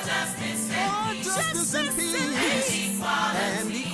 justice and peace and equality.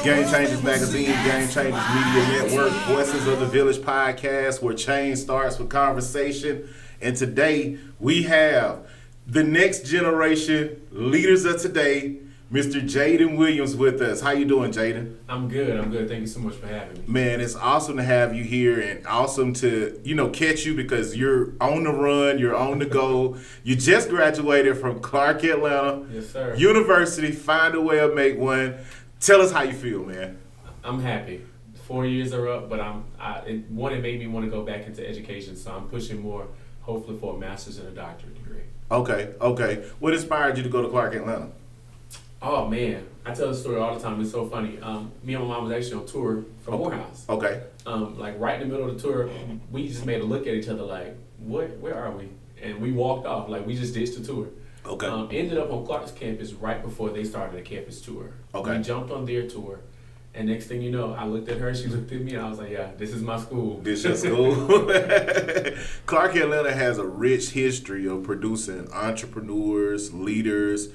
Game Changers Magazine, Game Changers Media Network, Voices of the Village podcast, where change starts with conversation. And today we have the next generation leaders of today, Mr. Jayden Williams with us. How you doing, Jayden? I'm good. Thank you so much for having me. Man, it's awesome to have you here and awesome to, catch you because you're on the run, you're on the go. You just graduated from Clark Atlanta Yes, sir. University, find a way to make one. Tell us how you feel, man. I'm happy. 4 years are up, but it made me want to go back into education, so I'm pushing more, hopefully for a master's and a doctorate degree. Okay. What inspired you to go to Clark Atlanta? Oh man, I tell the story all the time. It's so funny. Me and my mom was actually on tour from Morehouse. Okay. Like right in the middle of the tour, we just made a look at each other like, where are we? And we walked off, like we just ditched the tour. Okay. Ended up on Clark's campus right before they started a campus tour. Okay. We jumped on their tour, and next thing you know, I looked at her, she looked at me, and I was like, yeah, this is my school. This your school? Clark Atlanta has a rich history of producing entrepreneurs, leaders,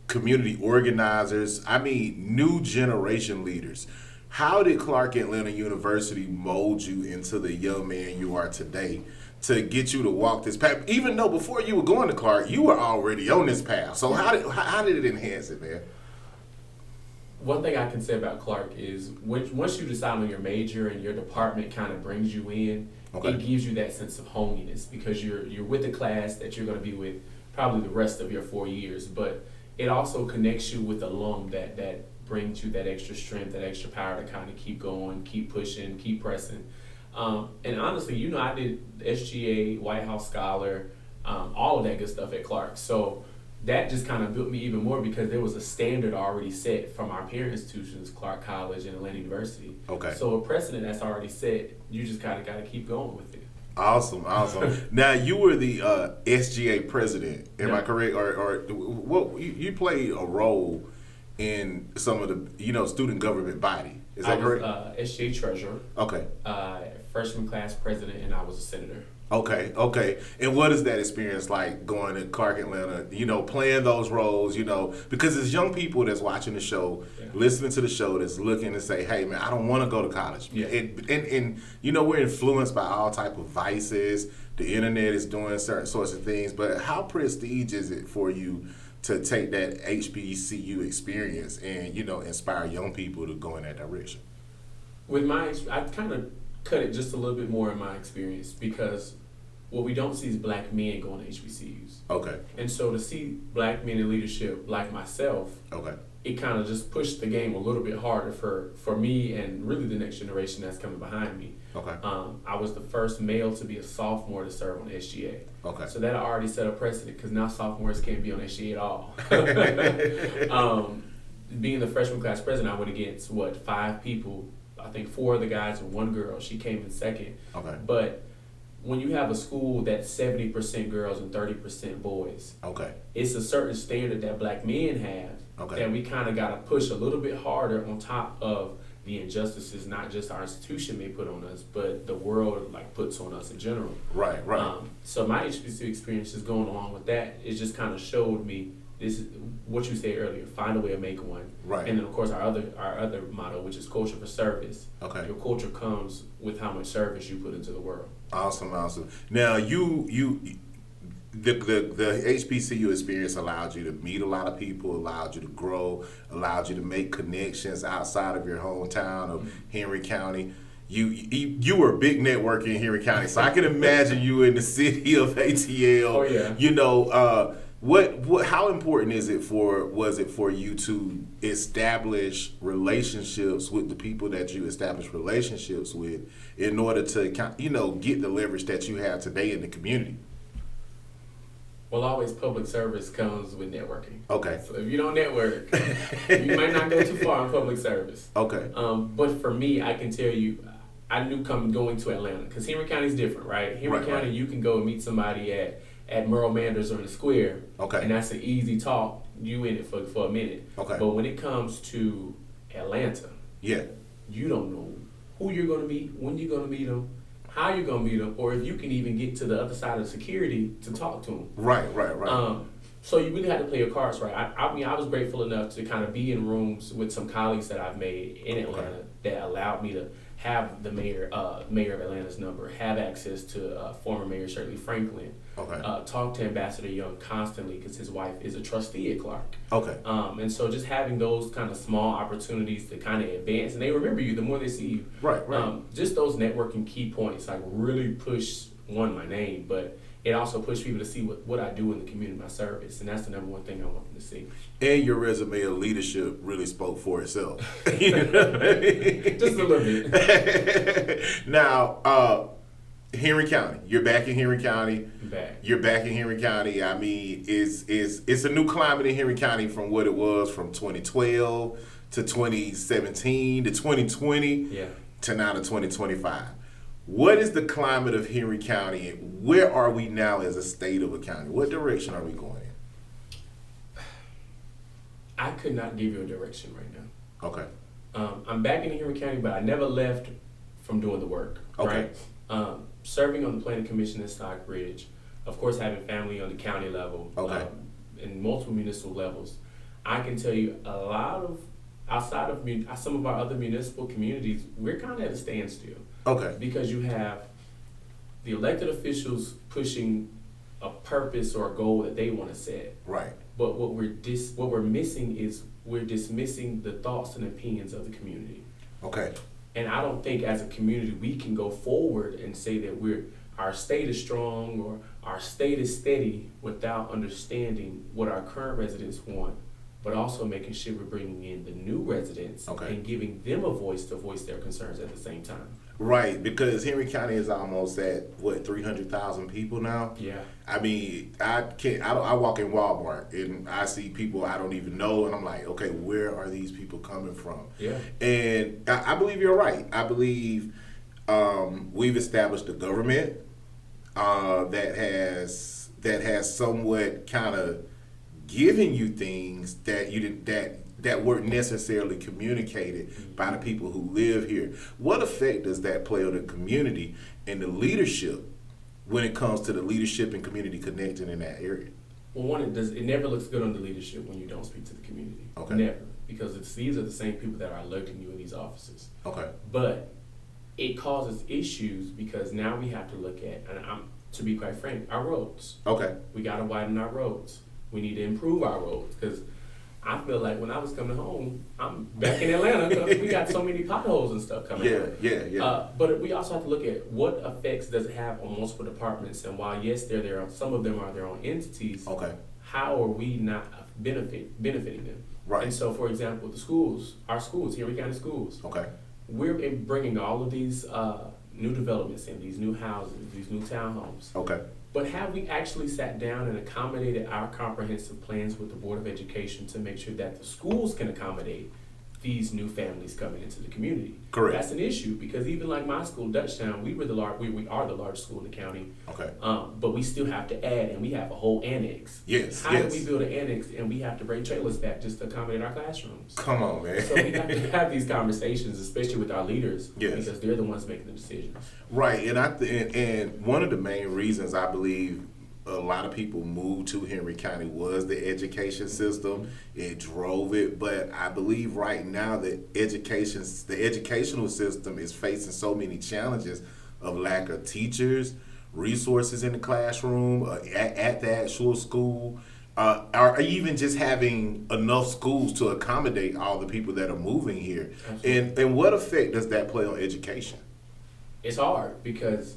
community organizers, new generation leaders. How did Clark Atlanta University mold you into the young man you are today to get you to walk this path? Even though before you were going to Clark, you were already on this path. So how did it enhance it, man? One thing I can say about Clark is once you decide on your major and your department kind of brings you in, Okay. It gives you that sense of hominess because you're with the class that you're going to be with probably the rest of your 4 years, but it also connects you with alum that brings you that extra strength, that extra power to kind of keep going, keep pushing, keep pressing. And honestly, I did SGA, White House Scholar, all of that good stuff at Clark. So that just kind of built me even more because there was a standard already set from our peer institutions, Clark College and Atlanta University. Okay. So a precedent that's already set, you just kind of got to keep going with it. Awesome. Now you were the SGA president. Am I Yeah. correct? Or what? You played a role in some of the student government body. Is that correct? I was SGA treasurer, Okay. freshman class president, and I was a senator. Okay. And what is that experience like going to Clark Atlanta, playing those roles, because it's young people that's watching the show, listening to the show, that's looking to say, hey, man, I don't want to go to college. Yeah. And we're influenced by all type of vices. The internet is doing certain sorts of things. But how prestige is it for you to take that HBCU experience and, inspire young people to go in that direction? With I kind of cut it just a little bit more in my experience because what we don't see is black men going to HBCUs. Okay. And so to see black men in leadership like myself, Okay. it kind of just pushed the game a little bit harder for me and really the next generation that's coming behind me. Okay. I was the first male to be a sophomore to serve on SGA. Okay. So that already set a precedent because now sophomores can't be on SGA at all. Being the freshman class president, I went against, 5 people. I think 4 of the guys and 1 girl. She came in second. Okay. But when you have a school that's 70% girls and 30% boys, Okay. it's a certain standard that black men have that we kind of got to push a little bit harder on top of the injustices not just our institution may put on us, but the world puts on us in general. Right. So my HBCU experience just going along with that, it just kind of showed me this is what you said earlier, find a way to make one. Right. And then of course our other motto, which is culture for service. Okay. Your culture comes with how much service you put into the world. Awesome. Now the HBCU experience allowed you to meet a lot of people, allowed you to grow, allowed you to make connections outside of your hometown of Henry County. You were a big networker in Henry County, so I can imagine you in the city of ATL. Oh yeah. How important was it for you to establish relationships with the people that you established relationships with in order to get the leverage that you have today in the community? Well, always public service comes with networking. Okay. So if you don't network, you might not go too far in public service. Okay. But for me, I can tell you, I knew going to Atlanta, because Henry County is different, right? Henry County, you can go and meet somebody at Merle Manders or in the square. Okay. And that's an easy talk. You in it for a minute. Okay. But when it comes to Atlanta, Yeah. you don't know who you're going to meet, when you're going to meet them. how you gonna meet them, or if you can even get to the other side of security to talk to them. Right. So you really had to play your cards right. I mean, I was grateful enough to kind of be in rooms with some colleagues that I've made in Atlanta that allowed me to have the mayor of Atlanta's number, have access to former Mayor Shirley Franklin, talk to Ambassador Young constantly because his wife is a trustee at Clark. And so just having those kind of small opportunities to kind of advance, and they remember you the more they see you. Right. Just those networking key points like really push my name, but it also pushed people to see what I do in the community, my service, and that's the number one thing I want them to see. And your resume of leadership really spoke for itself. You know what I mean? Just a little bit. Now, Henry County, you're back in Henry County. You're back in Henry County. I mean, it's a new climate in Henry County from what it was from 2012 to 2017 to 2020 to now to 2025. What is the climate of Henry County, and where are we now as a state of a county? What direction are we going in? I could not give you a direction right now. Okay. I'm back in Henry County, but I never left from doing the work. Okay. Right? Serving on the Planning Commission in Stockbridge, of course, having family on the county level, and multiple municipal levels. I can tell you a lot of outside of some of our other municipal communities, we're kind of at a standstill. Because you have the elected officials pushing a purpose or a goal that they want to set. Right. But what we're missing is we're dismissing the thoughts and opinions of the community. Okay. And I don't think as a community we can go forward and say that our state is strong or our state is steady without understanding what our current residents want, but also making sure we're bringing in the new residents and giving them a voice to voice their concerns at the same time. Right, because Henry County is almost at 300,000 people now. Yeah. I mean, I walk in Walmart and I see people I don't even know, and I'm like, okay, where are these people coming from? Yeah. And I believe you're right. I believe we've established a government that has somewhat kind of given you things that weren't necessarily communicated by the people who live here. What effect does that play on the community and the leadership when it comes to the leadership and community connecting in that area? Well, it never looks good on the leadership when you don't speak to the community. Never. Because these are the same people that are electing you in these offices. But it causes issues because now we have to look at, and to be quite frank, our roads. We got to widen our roads. We need to improve our roads because I feel like when I was coming home, I'm back in Atlanta because we got so many potholes and stuff coming out. Yeah. But we also have to look at what effects does it have on multiple departments, and while yes, some of them are their own entities. How are we not benefiting them? Right. And so, for example, our schools, Henry County schools. We're bringing all of these new developments in, these new houses, these new townhomes. But have we actually sat down and accommodated our comprehensive plans with the Board of Education to make sure that the schools can accommodate these new families coming into the community? That's an issue because even like my school, Dutchtown, we are the largest school in the county. But we still have to add, and we have a whole annex. How do we build an annex and we have to bring trailers back just to accommodate our classrooms? Come on, man. So we have to have these conversations, especially with our leaders, because they're the ones making the decisions. Right, and one of the main reasons I believe a lot of people moved to Henry County was the education system. It drove it, but I believe right now the educational system is facing so many challenges of lack of teachers, resources in the classroom, at the actual school, or even just having enough schools to accommodate all the people that are moving here. And what effect does that play on education? It's hard because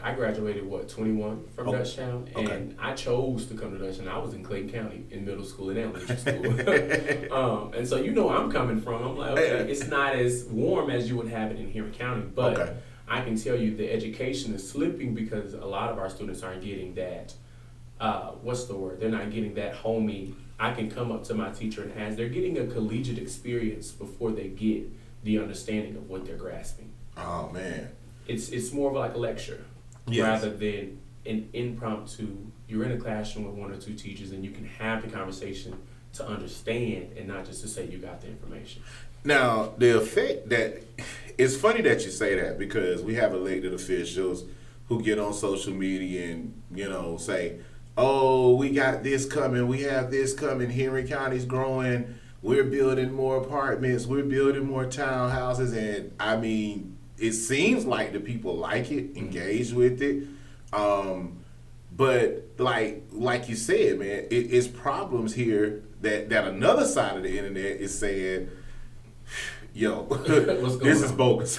I graduated, 21 from Dutchtown, and I chose to come to Dutchtown. I was in Clayton County in middle school and elementary school. And so I'm coming from, I'm like, okay, it's not as warm as you would have it in Henry County, but I can tell you the education is slipping because a lot of our students aren't getting that, they're not getting that homey, I can come up to my teacher and ask. They're getting a collegiate experience before they get the understanding of what they're grasping. Oh, man. It's more of like a lecture. Rather than an impromptu, you're in a classroom with one or two teachers and you can have the conversation to understand and not just to say you got the information. Now, the effect that it's funny that you say that because we have elected officials who get on social media and say, "Oh, we got this coming. We have this coming. Henry County's growing. We're building more apartments. We're building more townhouses." And I mean, it seems like the people like it, engage with it. But like you said, man, it's problems here that another side of the internet is saying, yo, this is bogus.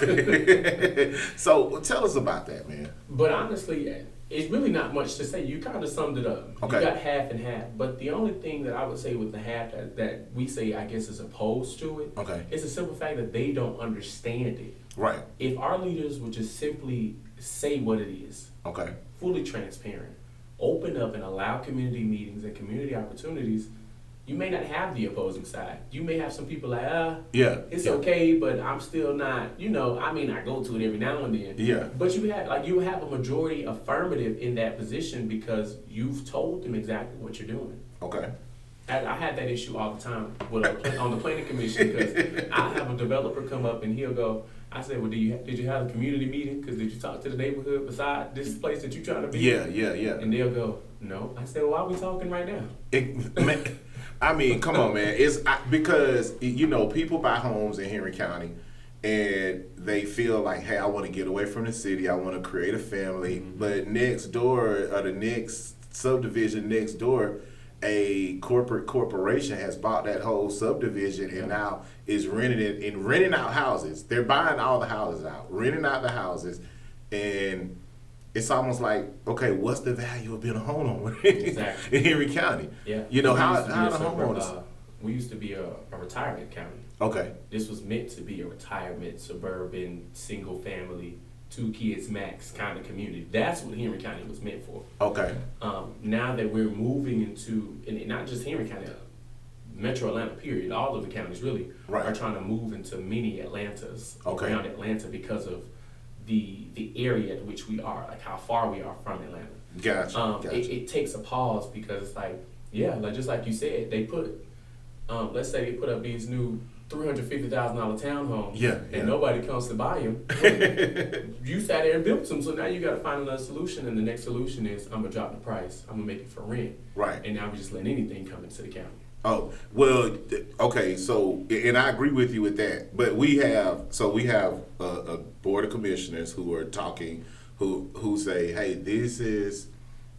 So tell us about that, man. But honestly, it's really not much to say. You kind of summed it up. Okay. You got half and half. But the only thing that I would say with the half that we say, I guess, is opposed to it, Okay. it's a simple fact that they don't understand it. Right. If our leaders would just simply say what it is, Okay. fully transparent, open up and allow community meetings and community opportunities, you may not have the opposing side. You may have some people like, it's okay, but I'm still not, I mean, I go to it every now and then. Yeah. But you have a majority affirmative in that position because you've told them exactly what you're doing. Okay. I had that issue all the time on the planning commission because I have a developer come up and he'll go, I said, well, did you have a community meeting? Because did you talk to the neighborhood beside this place that you're trying to be? Yeah. And they'll go, no. I said, well, why are we talking right now? I mean, come on, man. Because people buy homes in Henry County, and they feel like, hey, I want to get away from the city. I want to create a family. Mm-hmm. But next door, or the next subdivision next door, a corporation has bought that whole subdivision and now is renting it and renting out houses. They're buying all the houses out, renting out the houses, and it's almost like, okay, what's the value of being a homeowner exactly. in Henry County? Yeah. How the homeowners? We used to be a retirement county. Okay. This was meant to be a retirement, suburban, single family, 2 kids max kind of community. That's what Henry County was meant for. Okay. Now that we're moving into, and not just Henry County, Metro Atlanta, period, all of the counties really are trying to move into mini Atlantas around Atlanta because of the area at which we are, like how far we are from Atlanta. Gotcha. It takes a pause because it's like, just like you said, they put, let's say they put up these new $350,000 townhomes, and nobody comes to buy them. You sat there and built them, so now you got to find another solution, and the next solution is I'm gonna drop the price, I'm gonna make it for rent, right? And now we just letting anything come into the county. Oh well, okay. So, and I agree with you with that. But we have a board of commissioners who are talking, who say, hey, this is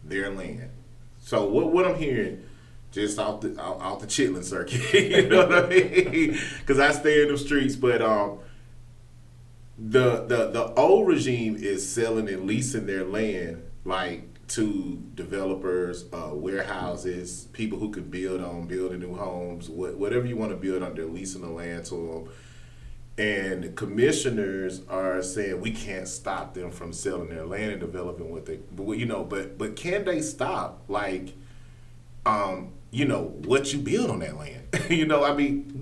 their land. So what I'm hearing, just off the Chitlin circuit, you know what I mean? Because I stay in the streets, but the old regime is selling and leasing their land to developers, warehouses, people who can building new homes, whatever you want to build on, they're leasing the land to them. And the commissioners are saying we can't stop them from selling their land and developing what they, but can they stop what you build on that land? I mean,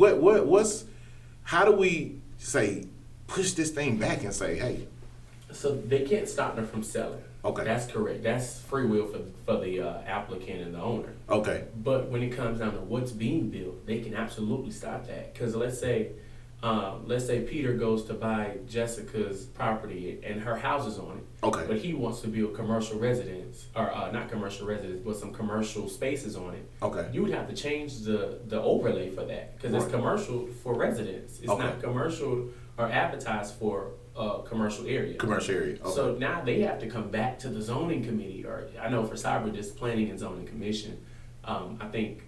how do we say push this thing back and say, hey? So they can't stop them from selling. Okay. That's correct. That's free will for the applicant and the owner. Okay. But when it comes down to what's being built, they can absolutely stop that. Because let's say Peter goes to buy Jessica's property and her house is on it. Okay. But he wants to build commercial residence, or not commercial residence, but some commercial spaces on it. Okay. You would have to change the overlay for that because it's commercial for residents. It's not commercial or advertised for commercial area. Commercial area. Okay. So now they have to come back to the zoning committee, or I know for Stockbridge, it's planning and zoning commission. I think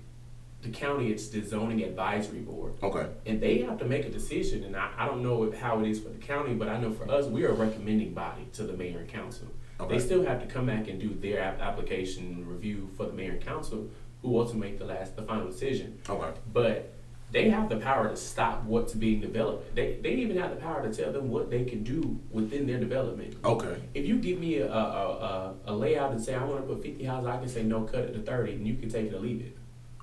the county, it's the zoning advisory board. Okay. And they have to make a decision, and I don't know how it is for the county, but I know for us, we are a recommending body to the mayor and council. Okay. They still have to come back and do their application review for the mayor and council, who will also make the final decision. Okay. But they have the power to stop what's being developed. They even have the power to tell them what they can do within their development. Okay. If you give me a layout and say I want to put 50 houses, I can say no, cut it to 30, and you can take it or leave it.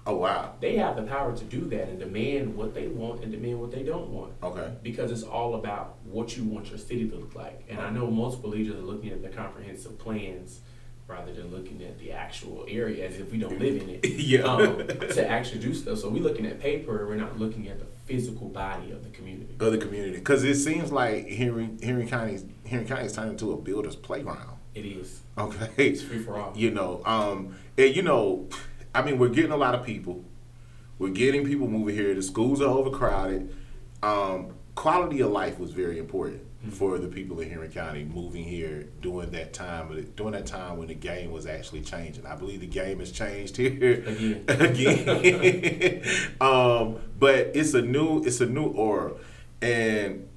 Oh wow. They have the power to do that and demand what they want and demand what they don't want. Okay. Because it's all about what you want your city to look like. And I know multiple leaders are looking at the comprehensive plans rather than looking at the actual area as if we don't live in it. To actually do stuff. So we're looking at paper, we're not looking at the physical body of the community. Because it seems like Henry County is turning into a builder's playground. It is. Okay. It's free for all. I mean, we're getting a lot of people. We're getting people moving here. The schools are overcrowded. Quality of life was very important for the people in Henry County moving here during that time when the game was actually changing. I believe the game has changed here again. But it's a new aura, and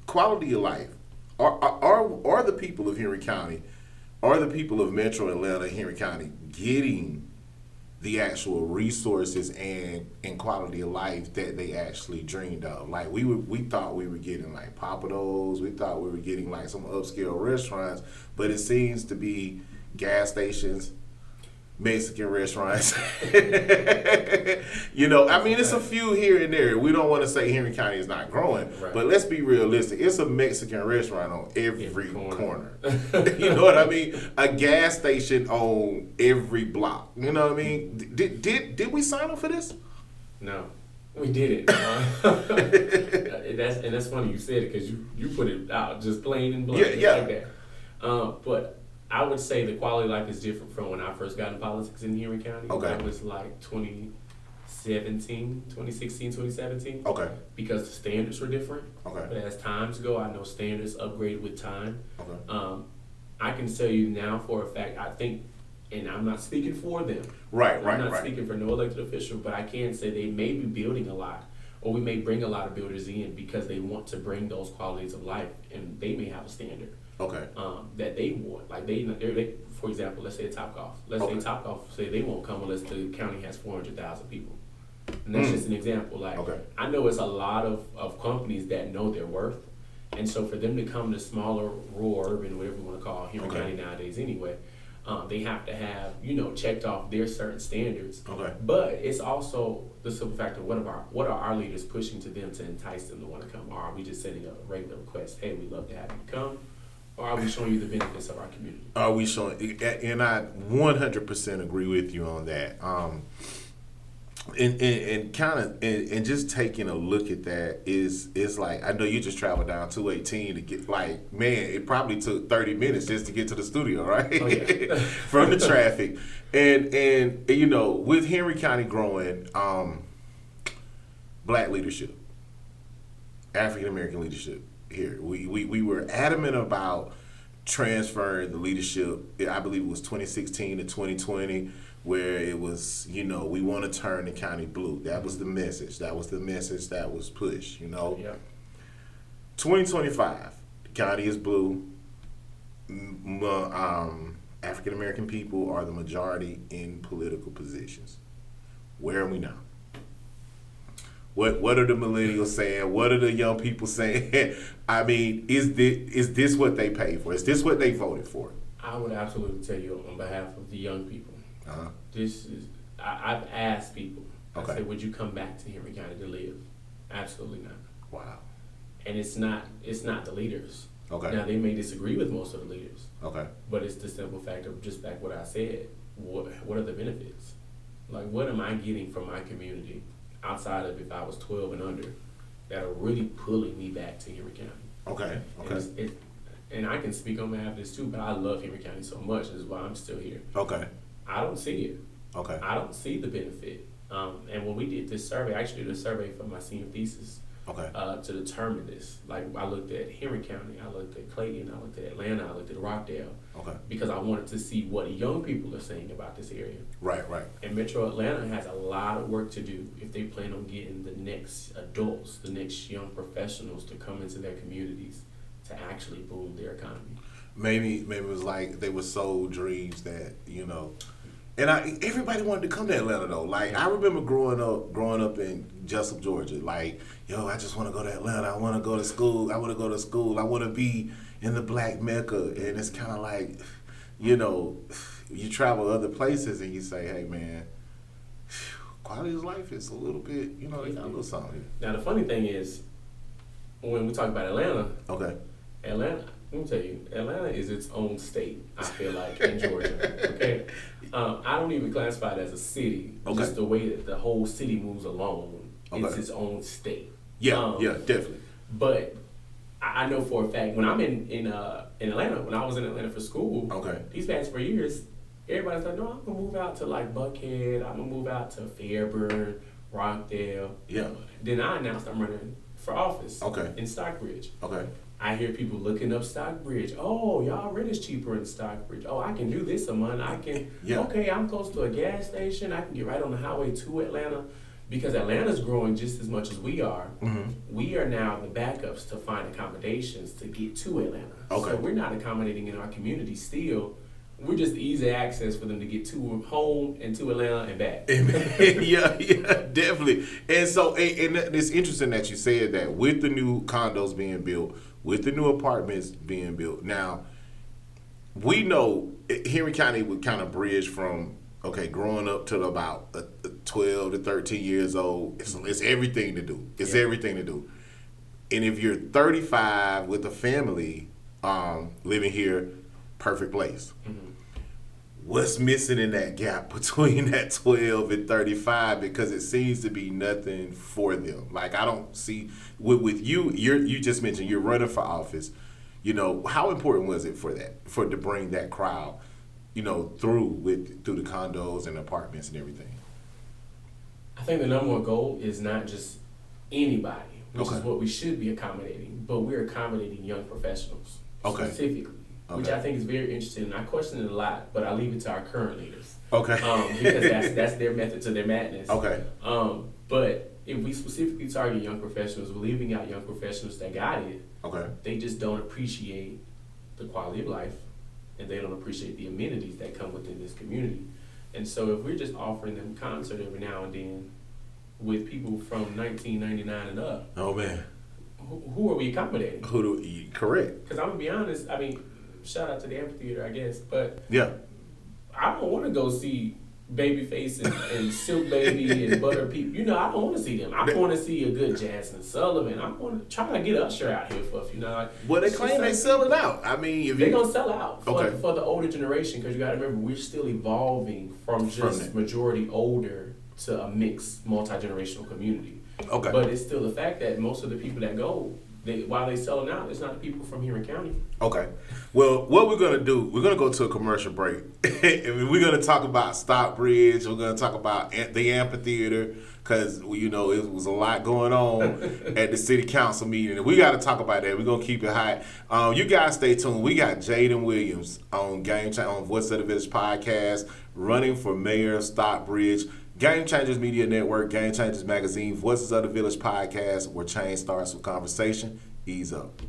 quality of life. Are the people of Henry County, are the people of Metro Atlanta, Henry County getting the actual resources and quality of life that they actually dreamed of? Like we thought we were getting like Papados, we thought we were getting like some upscale restaurants, but it seems to be gas stations, Mexican restaurants. I mean, it's a few here and there. We don't want to say Henry County is not growing, but let's be realistic. It's a Mexican restaurant on every corner. You know what I mean? A gas station on every block. You know what I mean? Did we sign up for this? No, we didn't. That's funny you said it because you put it out just plain and blunt. Yeah. Like that. But I would say the quality of life is different from when I first got in politics in Henry County. Okay. That was like 2016, 2017. Okay. Because the standards were different. Okay. But as times go, I know standards upgrade with time. Okay. I can tell you now for a fact, I think, and I'm not speaking for them. Right. I'm not speaking for no elected official, but I can say they may be building a lot, or we may bring a lot of builders in because they want to bring those qualities of life, and they may have a standard. Okay. That they want. Like they, for example, let's say a Topgolf. Let's say Topgolf say they won't come unless the county has 400,000 people. And that's just an example. Like I know it's a lot of companies that know their worth. And so for them to come to smaller, rural, urban, whatever you want to call Henry County nowadays anyway, they have to have, checked off their certain standards. Okay. But it's also the simple fact of what are our leaders pushing to them to entice them to want to come? Or are we just sending a regular request, hey, we'd love to have you come? Or are we showing you the benefits of our community? Are we showing? And I 100% agree with you on that. And kind of and just taking a look at that is like, I know you just traveled down 218 to get, like, man, it probably took 30 minutes just to get to the studio, right? Oh, yeah. From the traffic. And with Henry County growing, black leadership, African American leadership here. We were adamant about transferring the leadership. I believe it was 2016 to 2020, where it was, we want to turn the county blue. That was the message. That was the message that was pushed, Yeah. 2025, the county is blue. African American people are the majority in political positions. Where are we now? What are the millennials saying? What are the young people saying? I mean, is this what they paid for? Is this what they voted for? I would absolutely tell you on behalf of the young people. Uh-huh. This is, I've asked people. Okay. I said, would you come back to Henry County to live? Absolutely not. Wow. And it's not the leaders. Okay. Now they may disagree with most of the leaders. Okay. But it's the simple fact of just back what I said. What are the benefits? Like, what am I getting from my community outside of if I was 12 and under that are really pulling me back to Henry County? Okay. Okay. And I can speak on behalf of this too, but I love Henry County so much. This is why I'm still here. Okay. I don't see it. Okay. I don't see the benefit. And when we did this survey, I actually did a survey for my senior thesis. Okay. To determine this. Like, I looked at Henry County, I looked at Clayton, I looked at Atlanta, I looked at Rockdale. Okay. Because I wanted to see what young people are saying about this area. Right. And Metro Atlanta has a lot of work to do if they plan on getting the next adults, the next young professionals to come into their communities to actually boom their economy. Maybe it was like they were sold dreams that, and everybody wanted to come to Atlanta though. Like, I remember growing up in Jessup, Georgia. Like, I just want to go to Atlanta. I want to go to school. I want to be in the Black Mecca. And it's kind of like, you travel other places and you say, hey man, quality of life is a little bit, they got a little something here. Now the funny thing is, when we talk about Atlanta, okay, Atlanta, Let me tell you, Atlanta is its own state, I feel like, in Georgia. Okay? I don't even classify it as a city. Okay. Just the way that the whole city moves along, it's Okay. its own state. Yeah, definitely. But I know for a fact, when I'm in Atlanta, when I was in Atlanta for school, Okay. these past 4 years, everybody's like, no, I'm going to move out to like Buckhead. I'm going to move out to Fairburn, Rockdale. Yeah. Then I announced I'm running for office Okay. in Stockbridge. Okay. I hear people looking up Stockbridge. Oh, y'all rent is cheaper in Stockbridge. Oh, I can do this a month. I can, Yeah. okay, I'm close to a gas station. I can get right on the highway to Atlanta. Because Atlanta's growing just as much as we are. Mm-hmm. We are now the backups to find accommodations to get to Atlanta. Okay. So we're not accommodating in our community still. We're just easy access for them to get to home and to Atlanta and back. yeah, definitely. And so, and it's interesting that you said that with the new condos being built, with the new apartments being built. Now, we know Henry County would kind of bridge from, okay, growing up to about 12 to 13 years old. It's everything to do. It's everything to do. And if you're 35 with a family living here, perfect place. Mm-hmm. What's missing in that gap between that 12 and 35? Because it seems to be nothing for them. Like, I don't see with you. You just mentioned you're running for office. You know, how important was it to bring that crowd, you know, through the condos and apartments and everything? I think the number one goal is not just anybody, which Okay. is what we should be accommodating, but we're accommodating young professionals specifically. Which I think is very interesting, and I question it a lot, but I leave it to our current leaders. Okay. Because that's their method to their madness. Okay. But if we specifically target young professionals, we're leaving out young professionals that got it. Okay. They just don't appreciate the quality of life, and they don't appreciate the amenities that come within this community. And so if we're just offering them concert every now and then with people from 1999 and up, oh man, who are we accommodating? Correct. Because I'm gonna be honest, I mean, shout out to the amphitheater, I guess, but yeah, I don't want to go see Babyface and Silk Baby and Butter Peep. You know, I don't want to see them. I want to see a good Jasmine Sullivan. I want to try to get Usher out here for, you know. Like, well, they claim they selling out. I mean, they're gonna sell out for Okay. the older generation, because you got to remember we're still evolving from just majority older to a mixed multi-generational community. Okay. But it's still the fact that most of the people that go, while they selling out, it's not the people from Henry County. Okay. Well, what we're going to do, we're going to go to a commercial break. And we're going to talk about Stockbridge. We're going to talk about the amphitheater, because, you know, it was a lot going on at the city council meeting. And we got to talk about that. We're going to keep it hot. You guys stay tuned. We got Jayden Williams on on Voice of the Village podcast, running for mayor of Stockbridge. Game Changers Media Network, Game Changers Magazine, Voices of the Village podcast, where change starts with conversation. Ease up.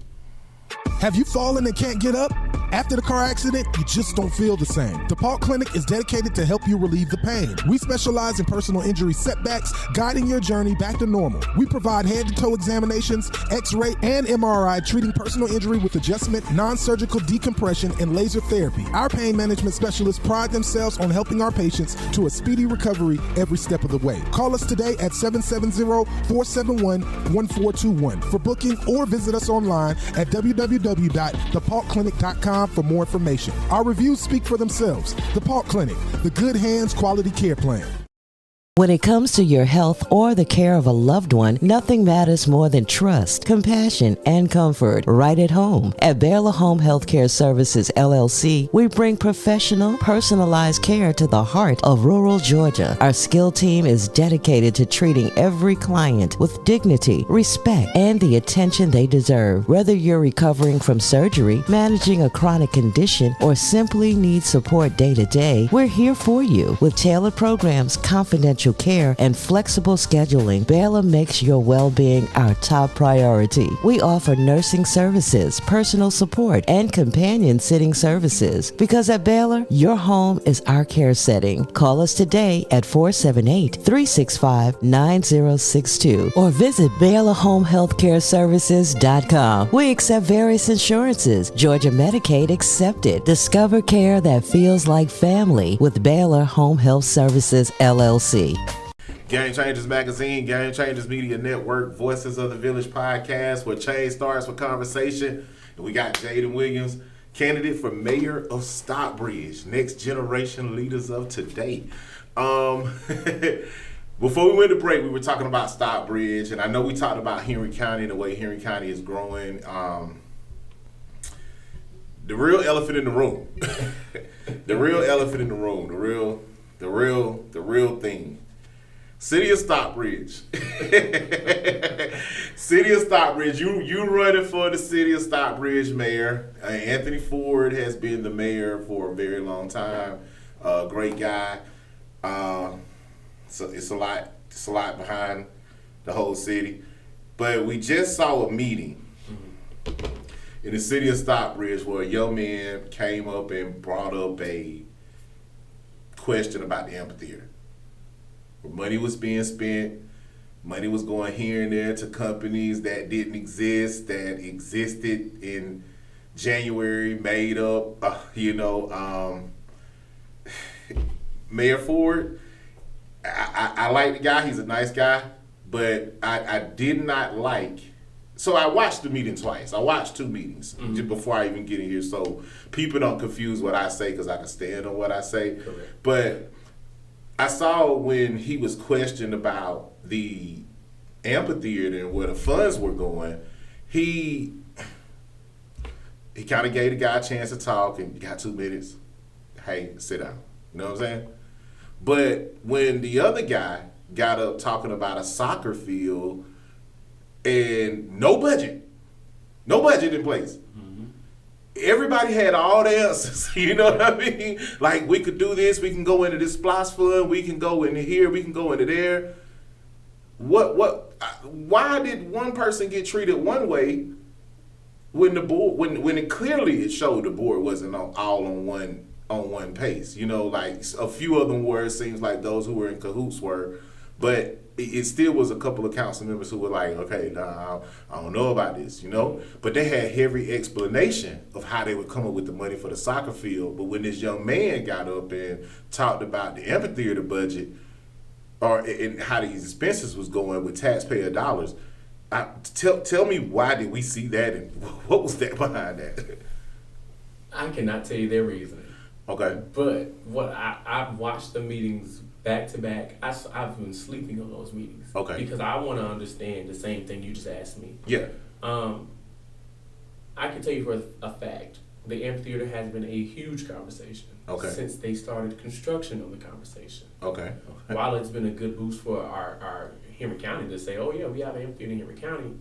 Have you fallen and can't get up? After the car accident, you just don't feel the same. DePaul Clinic is dedicated to help you relieve the pain. We specialize in personal injury setbacks, guiding your journey back to normal. We provide head-to-toe examinations, X-ray, and MRI, treating personal injury with adjustment, non-surgical decompression, and laser therapy. Our pain management specialists pride themselves on helping our patients to a speedy recovery every step of the way. Call us today at 770-471-1421 for booking, or visit us online at www.depaulclinic.com for more information. Our reviews speak for themselves. DePaul Clinic, the good hands quality care plan. When it comes to your health or the care of a loved one, nothing matters more than trust, compassion, and comfort right at home. At Baylor Home Healthcare Services, LLC, we bring professional, personalized care to the heart of rural Georgia. Our skilled team is dedicated to treating every client with dignity, respect, and the attention they deserve. Whether you're recovering from surgery, managing a chronic condition, or simply need support day to day, we're here for you. With tailored programs, confidential care, and flexible scheduling, Baylor makes your well-being our top priority. We offer nursing services, personal support, and companion sitting services. Because at Baylor, your home is our care setting. Call us today at 478-365-9062 or visit BaylorHomeHealthCareServices.com. We accept various insurances, Georgia Medicaid accepted. Discover care that feels like family with Baylor Home Health Services, LLC. Game Changers Magazine, Game Changers Media Network, Voices of the Village podcast, where change starts with conversation. And we got Jayden Williams, candidate for mayor of Stockbridge, next generation leaders of today. Before we went to break, we were talking about Stockbridge, and I know we talked about Henry County and the way Henry County is growing. The real elephant in the room, the real elephant in the room, the real thing. City of Stockbridge. City of Stockbridge. You running for the City of Stockbridge mayor. Anthony Ford has been the mayor for a very long time. Great guy. So it's a lot behind the whole city. But we just saw a meeting in the City of Stockbridge where a young man came up and brought up a question about the amphitheater. Where money was being spent, money was going here and there to companies that didn't exist, that existed in January, made up, Mayor Ford, I like the guy, he's a nice guy, but I did not like, so I watched the meeting twice. I watched 2 meetings just before I even get in here, so people don't confuse what I say because I can stand on what I say. Correct. But I saw when he was questioned about the amphitheater and where the funds were going, he kind of gave the guy a chance to talk and you got 2 minutes. Hey, sit down. You know what I'm saying? But when the other guy got up talking about a soccer field and no budget in place. Everybody had all the answers, you know what I mean? Like, we could do this, we can go into this SPLOST fund, we can go into here, we can go into there. Why did one person get treated one way when the board, when it clearly it showed the board wasn't all on one pace? You know, like a few of them were, it seems like those who were in cahoots were, but it still was a couple of council members who were like, okay, nah, I don't know about this, you know? But they had heavy explanation of how they would come up with the money for the soccer field. But when this young man got up and talked about the amphitheater budget and how these expenses was going with taxpayer dollars, tell me, why did we see that and what was that behind that? I cannot tell you their reasoning. Okay. But what I've watched the meetings back to back. I've been sleeping on those meetings. Okay. Because I want to understand the same thing you just asked me. Yeah. I can tell you for a fact, the amphitheater has been a huge conversation. Okay. Since they started construction on the conversation. Okay. While it's been a good boost for our Henry County to say, oh yeah, we have an amphitheater in Henry County,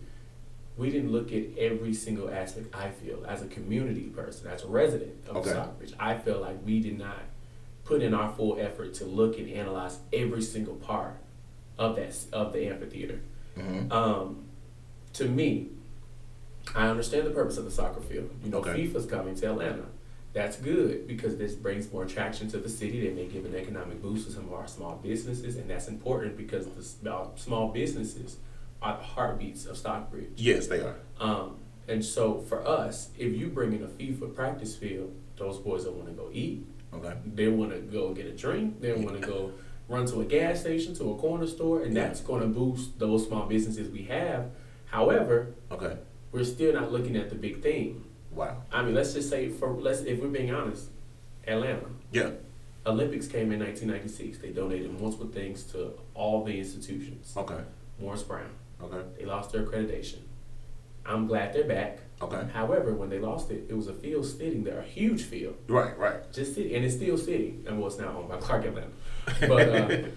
we didn't look at every single aspect. I feel, as a community person, as a resident of Stockbridge, I feel like we did not put in our full effort to look and analyze every single part of the amphitheater. To me, I understand the purpose of the soccer field. You know, FIFA's coming to Atlanta. That's good because this brings more attraction to the city. They may give an economic boost to some of our small businesses, and that's important because the small businesses are the heartbeats of Stockbridge. Yes, they are. And so for us, if you bring in a FIFA practice field, those boys don't want to go eat. Okay. They want to go get a drink. They want to go run to a gas station, to a corner store, and that's going to boost those small businesses we have. However, we're still not looking at the big thing. Wow. I mean, let's just say, if we're being honest, Atlanta. Yeah. Olympics came in 1996. They donated multiple things to all the institutions. Okay. Morris Brown. Okay. They lost their accreditation. I'm glad they're back. Okay. However, when they lost it, it was a field sitting there, a huge field. Right. Just sitting, and it's still sitting. And well, it's now owned by Clark Atlanta. But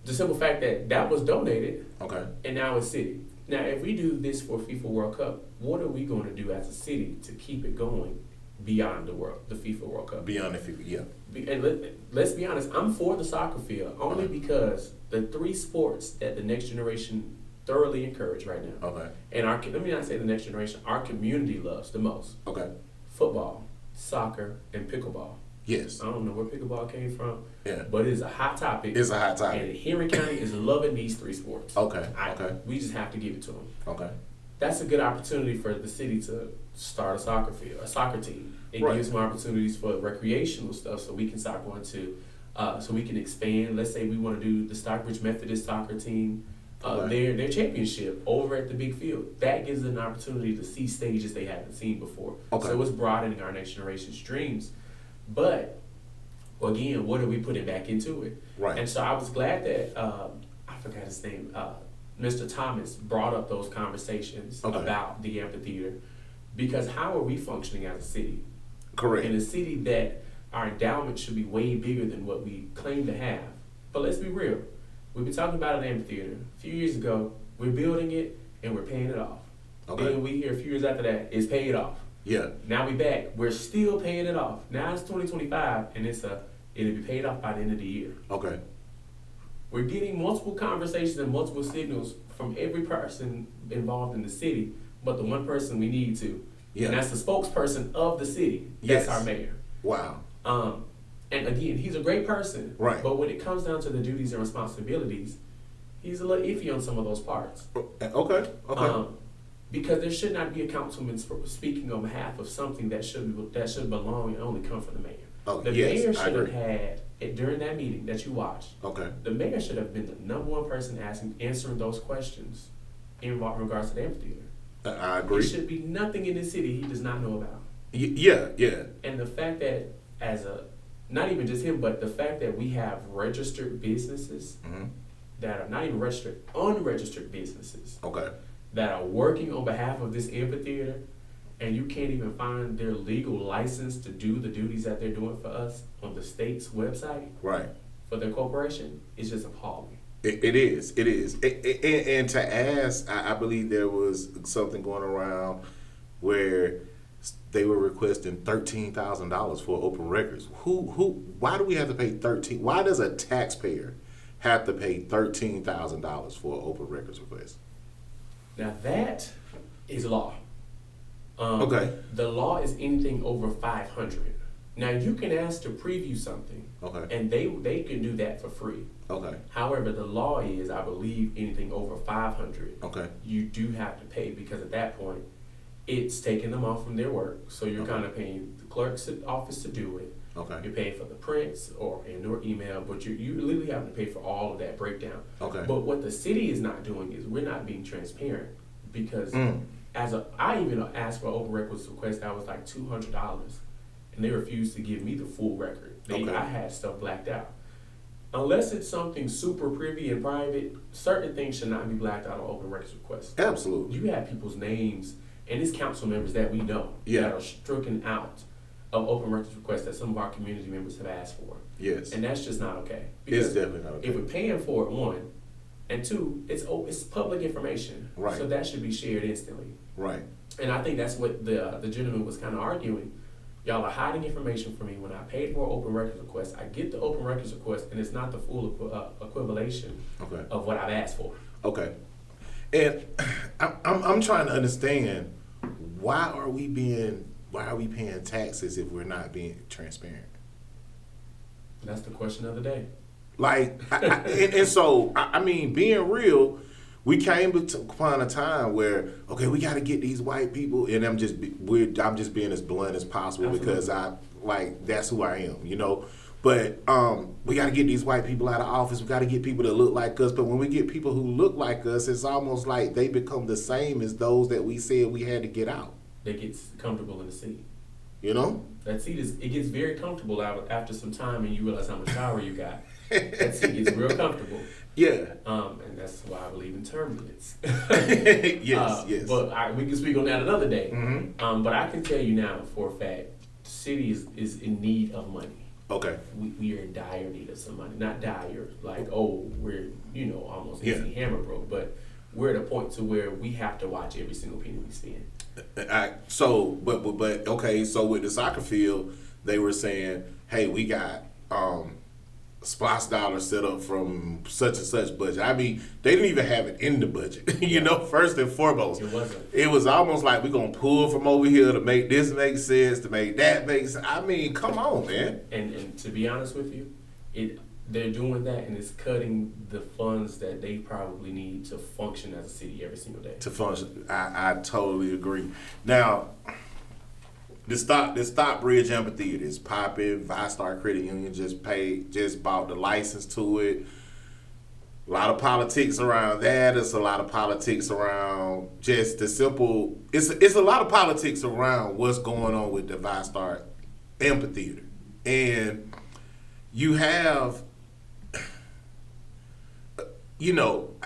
the simple fact that was donated. Okay. And now it's sitting. Now, if we do this for FIFA World Cup, what are we going to do as a city to keep it going beyond the FIFA World Cup? Beyond the FIFA, yeah. And let's be honest, I'm for the soccer field only because the 3 sports that the next generation thoroughly encourage right now. Okay. And let me not say the next generation, our community loves the most. Okay. Football, soccer, and pickleball. Yes. I don't know where pickleball came from. Yeah. But it is a hot topic. It's a hot topic. And Henry County is loving these 3 sports. Okay. We just have to give it to them. Okay. That's a good opportunity for the city to start a soccer team. It gives more opportunities for recreational stuff, so we can start going to, so we can expand. Let's say we want to do the Stockbridge Methodist soccer team. their championship over at the big field. That gives them an opportunity to see stages they haven't seen before. Okay. So it's broadening our next generation's dreams. But again, what are we putting back into it? Right. And so I was glad that I forgot his name. Mr. Thomas brought up those conversations about the amphitheater, because how are we functioning as a city? Correct. In a city that our endowment should be way bigger than what we claim to have. But let's be real. We've been talking about an amphitheater. A few years ago, we're building it and we're paying it off. Okay. Then we hear a few years after that, it's paid off. Yeah. Now we back, we're still paying it off. Now it's 2025 and it'll be paid off by the end of the year. Okay. We're getting multiple conversations and multiple signals from every person involved in the city, but the one person we need to. Yeah. And that's the spokesperson of the city. Yes. That's our mayor. Wow. And again, he's a great person. Right. But when it comes down to the duties and responsibilities, he's a little iffy on some of those parts. Okay. Because there should not be a councilman speaking on behalf of something that should belong and only come from the mayor. Okay. The Yes, mayor I should have agree. had it during that meeting that you watched. Okay. The mayor should have been the number one person answering those questions in regards to the amphitheater. I agree. There should be nothing in the city he does not know about. Yeah. And the fact that not even just him, but the fact that we have registered businesses that are not even registered, unregistered businesses Okay. that are working on behalf of this amphitheater, and you can't even find their legal license to do the duties that they're doing for us on the state's website Right. for their corporation, is just appalling. It is. And to ask, I believe there was something going around where they were requesting $13,000 for open records. Why do we have to pay why does a taxpayer have to pay $13,000 for an open records request? Now that is law. Okay. The law is anything over 500. Now you can ask to preview something, Okay. and they can do that for free. Okay. However, the law is, I believe, anything over 500. Okay. You do have to pay, because at that point, it's taking them off from their work. So you're Okay. kind of paying the clerk's office to do it. Okay. You're paying for the prints or email, but you literally have to pay for all of that breakdown. Okay. But what the city is not doing is we're not being transparent, because I even asked for open records request that was like $200, and they refused to give me the full record. I had stuff blacked out. Unless it's something super privy and private, certain things should not be blacked out on open records requests. Absolutely. You have people's names and it's council members that we know that are stricken out of open records requests that some of our community members have asked for. Yes. And that's just not okay. It's definitely not okay. If we're paying for it, one, and two, it's public information. Right. So that should be shared instantly. Right. And I think that's what the gentleman was kind of arguing. Y'all are hiding information from me. When I paid for an open records request, I get the open records request, and it's not the full equivalation of what I've asked for. Okay. And I'm trying to understand, why are we paying taxes if we're not being transparent? That's the question of the day. Like, I mean, being real, we came upon a time where, okay, we got to get these white people, and I'm just being as blunt as possible. Absolutely. Because that's who I am, you know. But we got to get these white people out of office. We got to get people that look like us. But when we get people who look like us, it's almost like they become the same as those that we said we had to get out. They get comfortable in the seat. You know? That seat it gets very comfortable after some time, and you realize how much power you got. That seat gets real comfortable. Yeah. And that's why I believe in term limits. Yes. But we can speak on that another day. Mm-hmm. But I can tell you now for a fact, the city is in need of money. Okay. We are in dire need of some money. Not dire, like, we're, almost easy hammer broke, but we're at a point to where we have to watch every single penny we spend. So with the soccer field, they were saying, hey, we got splash dollars set up from such and such budget. I mean, they didn't even have it in the budget, first and foremost. It wasn't. It was almost like we're going to pull from over here to make this make sense, to make that make sense. I mean, come on, man. And to be honest with you, they're doing that, and it's cutting the funds that they probably need to function as a city every single day. To function. I totally agree. Now, the Stockbridge Amphitheater is popping. ViStar Credit Union just bought the license to it. A lot of politics around that. It's a lot of politics around just the simple. It's a lot of politics around what's going on with the ViStar amphitheater, and you have,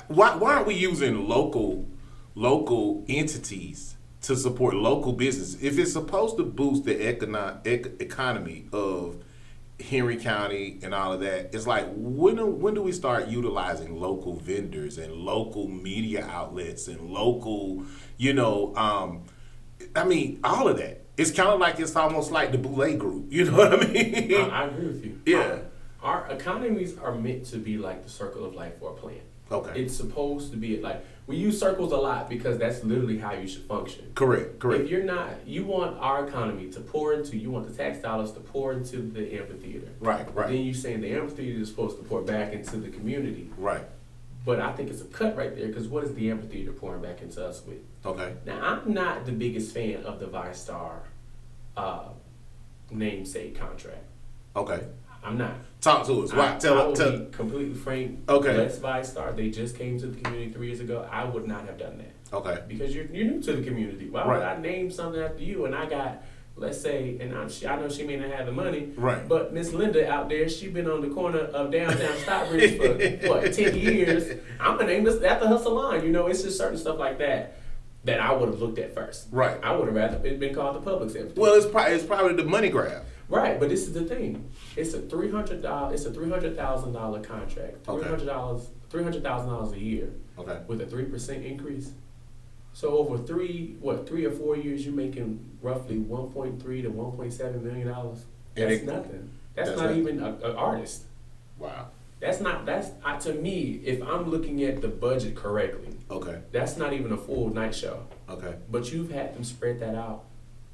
why aren't we using local entities to support local business if it's supposed to boost the economy of Henry County and all of that? It's like, when do we start utilizing local vendors and local media outlets and local, all of that? It's kind of like, it's almost like the Boulay Group. You know what I mean? I agree with you. Yeah. Our economies are meant to be like the circle of life for a plant. Okay. It's supposed to be like, we use circles a lot because that's literally how you should function. Correct. If you're not, you want our economy to pour into, you want the tax dollars to pour into the amphitheater. Right. Then you're saying the amphitheater is supposed to pour back into the community. Right. But I think it's a cut right there, because what is the amphitheater pouring back into us with? Okay. Now, I'm not the biggest fan of the ViStar namesake contract. Okay. I'm not. Talk to us. Why? I will be completely frank. Okay. Let's ViStar. They just came to the community 3 years ago. I would not have done that. Okay. Because you're new to the community. Why would I name something after you? And I got, let's say, and I know she may not have the money. Right. But Miss Linda out there, she been on the corner of downtown Stockbridge for 10 years. I'm gonna name this after her salon. It's just certain stuff like that I would have looked at first. Right. I would have rather it been called the Publix amphitheater. Well, it's probably the money grab. Right, but this is the thing. It's a $300,000 contract. $300,000 a year. Okay. With a 3% increase. So over 3 or 4 years, you're making roughly $1.3 to $1.7 million. That's nothing. That's not even an artist. Wow. That's to me, if I'm looking at the budget correctly. Okay. That's not even a full night show. Okay. But you've had them spread that out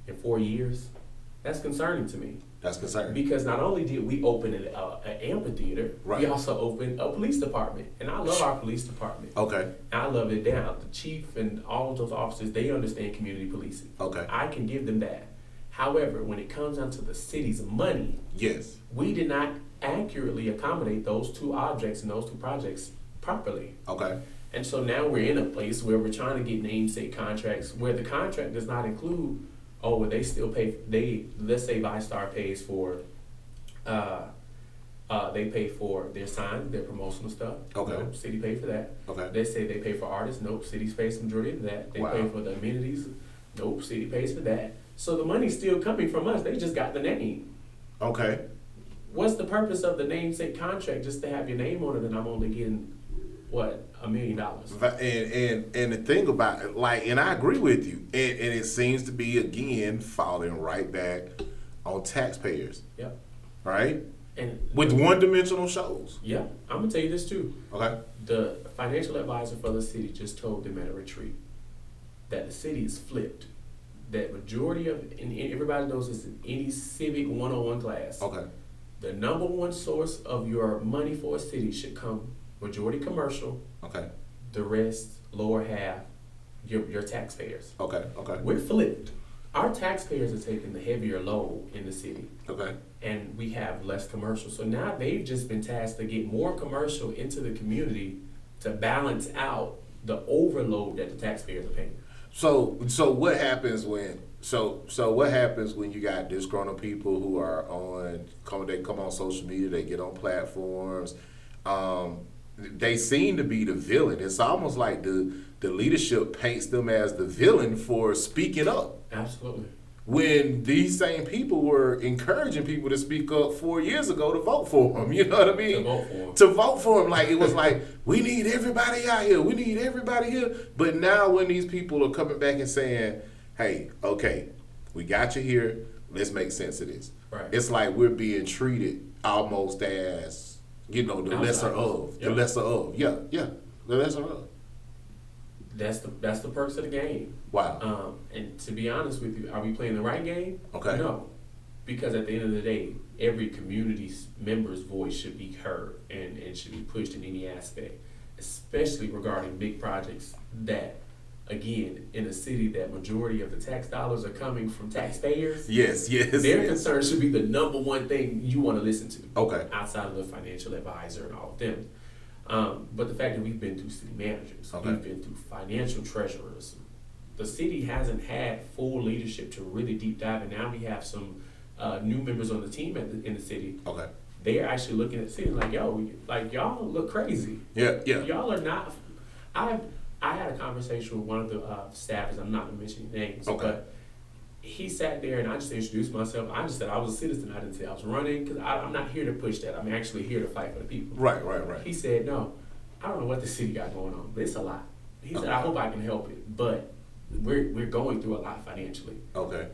in 4 years. That's concerning to me. That's concerning. Because not only did we open an amphitheater, right. we also opened a police department. And I love our police department. Okay. I love it down. The chief and all of those officers, they understand community policing. Okay. I can give them that. However, when it comes down to the city's money, yes, we did not accurately accommodate those two objects and those two projects properly. Okay. And so now we're in a place where we're trying to get namesake contracts where the contract does not include, well, they still pay, let's say ViStar pays for, they pay for their sign, their promotional stuff. Okay. Nope, city pay for that. Okay. They say they pay for artists. Nope, city pays the majority of that. They pay for the amenities. Nope, city pays for that. So the money's still coming from us. They just got the name. Okay. What's the purpose of the namesake contract? Just to have your name on it, and I'm only getting, what, $1 million? And the thing about it, and I agree with you, and it seems to be again falling right back on taxpayers. Yep. Right. And with one-dimensional shows. Yeah, I'm gonna tell you this too. Okay. The financial advisor for the city just told them at a retreat that the city is flipped. That majority of, and everybody knows this in any civic 101 class. Okay. The number one source of your money for a city should come majority commercial. Okay. The rest, lower half, your taxpayers. Okay. Okay. We're flipped. Our taxpayers are taking the heavier load in the city. Okay. And we have less commercial. So now they've just been tasked to get more commercial into the community to balance out the overload that the taxpayers are paying. So what happens when what happens when you got disgruntled people who are they come on social media, they get on platforms, they seem to be the villain. It's almost like the leadership paints them as the villain for speaking up. Absolutely. When these same people were encouraging people to speak up 4 years ago to vote for them, you know what I mean? To vote for them. Like, it was like, we need everybody out here. We need everybody here. But now when these people are coming back and saying, hey, okay, we got you here. Let's make sense of this. Right. It's like we're being treated almost as, the lesser of. The lesser of. Yeah, the lesser of. That's the perks of the game. Wow. And to be honest with you, are we playing the right game? Okay. No. Because at the end of the day, every community's member's voice should be heard and should be pushed in any aspect, especially regarding big projects that, again, in a city that majority of the tax dollars are coming from taxpayers. Yes. Their concern should be the number one thing you want to listen to. Okay. Outside of the financial advisor and all of them. But the fact that we've been through city managers, Okay. we've been through financial treasurers, the city hasn't had full leadership to really deep dive, and now we have some new members on the team in the city. Okay. They're actually looking at the city like, yo, like y'all look crazy. Yeah. Y'all are not. I had a conversation with one of the staffers. I'm not gonna mention names, Okay. but he sat there and I just introduced myself. I just said I was a citizen. I didn't say I was running because I'm not here to push that. I'm actually here to fight for the people. Right. He said, no, I don't know what the city got going on, but it's a lot. He said, I hope I can help it, but we're going through a lot financially. Okay.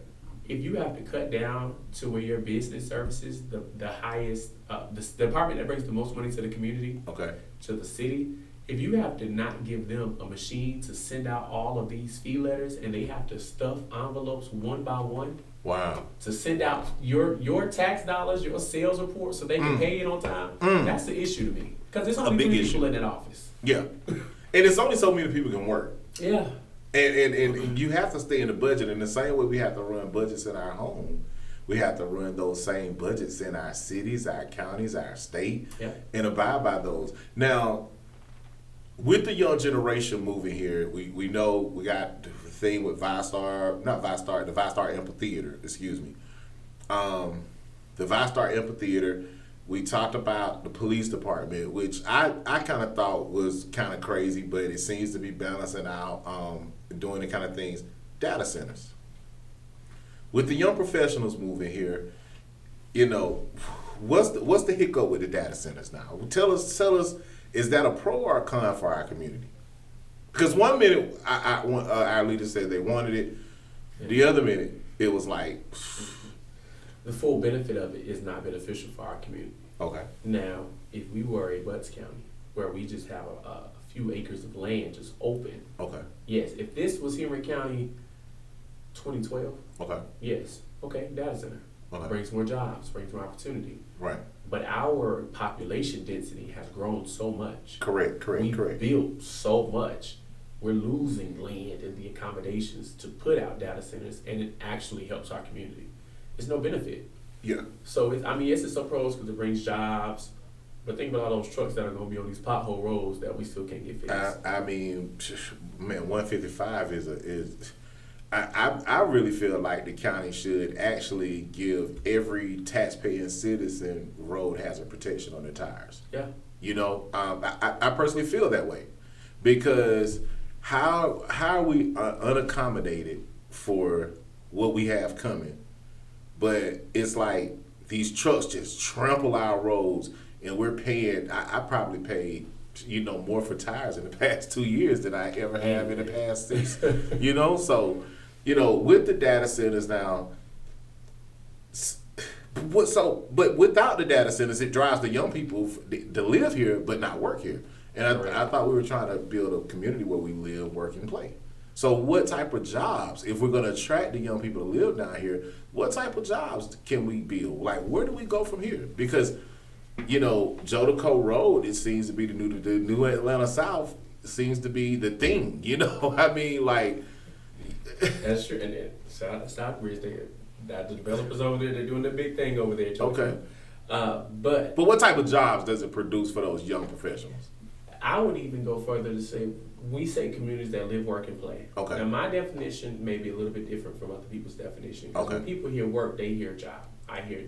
If you have to cut down to where your business services, the highest, the department that brings the most money to the community, Okay. to the city, if you have to not give them a machine to send out all of these fee letters and they have to stuff envelopes one by one Wow. to send out your tax dollars, your sales report so they can pay it on time, that's the issue to me. Because there's only big 3 issue. people in that office. Yeah. And it's only so many people can work. Yeah. And you have to stay in the budget. In the same way we have to run budgets in our home, we have to run those same budgets in our cities, our counties, our state, and abide by those. Now, with the young generation moving here, we know we got the thing with the ViStar Amphitheater, excuse me. The ViStar Amphitheater, we talked about the police department, which I kind of thought was kind of crazy, but it seems to be balancing out, doing the kind of things. Data centers. With the young professionals moving here, you know, what's the hiccup with the data centers now? Tell us, is that a pro or a con for our community? Because one minute our leaders said they wanted it, the other minute it was like, The full benefit of it is not beneficial for our community. okay, Now, if we were a Butts County, where we just have a few acres of land just open, okay, yes. If this was Henry County 2012, okay, yes, okay, data center. Okay. Brings more jobs, brings more opportunity. right, But our population density has grown so much. correct. We built so much. We're losing land and the accommodations to put out data centers, and it actually helps our community. It's no benefit. Yeah, So, yes, it's some pros because it brings jobs, but think about all those trucks that are going to be on these pothole roads that we still can't get fixed. I mean, man, 155 is. I really feel like the county should actually give every taxpaying citizen road hazard protection on their tires. Yeah. You know, I personally feel that way because how are we unaccommodated for what we have coming? But it's like these trucks just trample our roads, and we're paying. I probably paid, more for tires in the past 2 years than I ever have in the past 6. So. With the data centers now, but without the data centers, it drives the young people to live here but not work here. And I thought we were trying to build a community where we live, work, and play. So what type of jobs, if we're going to attract the young people to live down here, what type of jobs can we build? Like, where do we go from here? Because, Jodico Road, it seems to be the new Atlanta South seems to be the thing, I mean, like... That's true. And then Stockbridge, the developers over there, they're doing the big thing over there. Okay. But what type of jobs does it produce for those young professionals? I would even go further to say, we say communities that live, work, and play. Okay. Now, my definition may be a little bit different from other people's definition. Okay. When people hear work, they hear job.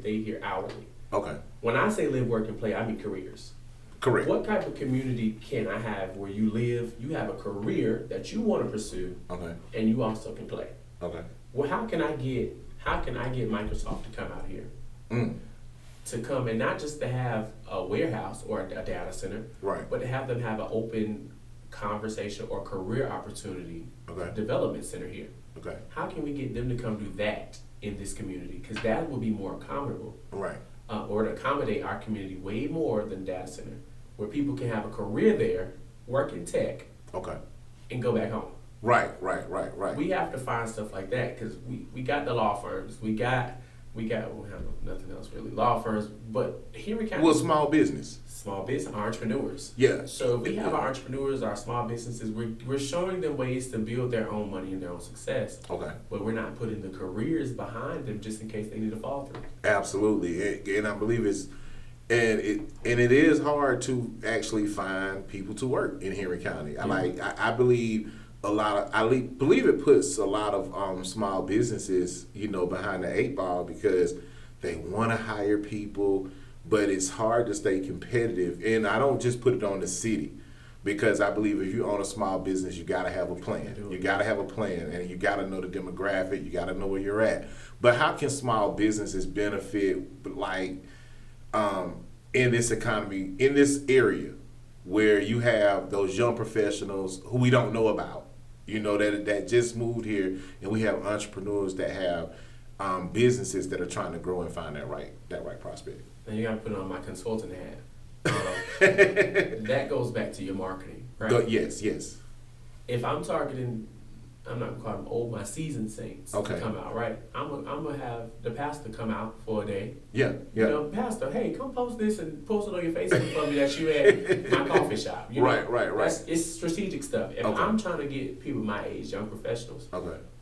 They hear hourly. Okay. When I say live, work, and play, I mean careers. Correct. What type of community can I have where you live, you have a career that you want to pursue, Okay. and you also can play? Okay. Well, how can I get Microsoft to come out here? To come and not just to have a warehouse or a data center, right, but to have them have an open conversation or career opportunity development center here. Okay. How can we get them to come do that in this community? Because that would be more accommodable. Right. Or to accommodate our community way more than data center, where people can have a career there, work in tech, and go back home. Right. We have to find stuff like that because we got the law firms, we have nothing else really, law firms, but here we kind of small business, entrepreneurs. Yeah. So if we have our entrepreneurs, our small businesses, we're showing them ways to build their own money and their own success. Okay. But we're not putting the careers behind them just in case they need to fall through. Absolutely, and I believe it is hard to actually find people to work in Henry County. I believe believe it puts a lot of small businesses, behind the eight ball because they want to hire people, but it's hard to stay competitive. And I don't just put it on the city, because I believe if you own a small business, you got to have a plan. You got to have a plan, and you got to know the demographic. You got to know where you're at. But how can small businesses benefit, in this economy, in this area, where you have those young professionals who we don't know about, that just moved here, and we have entrepreneurs that have businesses that are trying to grow and find that right prospect. And you got to put on my consultant hat. That goes back to your marketing, right? Yes. If I'm targeting, I'm not gonna call them old, my seasoned saints to come out, right? I'm gonna have the pastor come out for a day. Yeah. Pastor, hey, come post this and post it on your Facebook for me that you at my coffee shop. Right. It's strategic stuff. If I'm trying to get people my age, young professionals,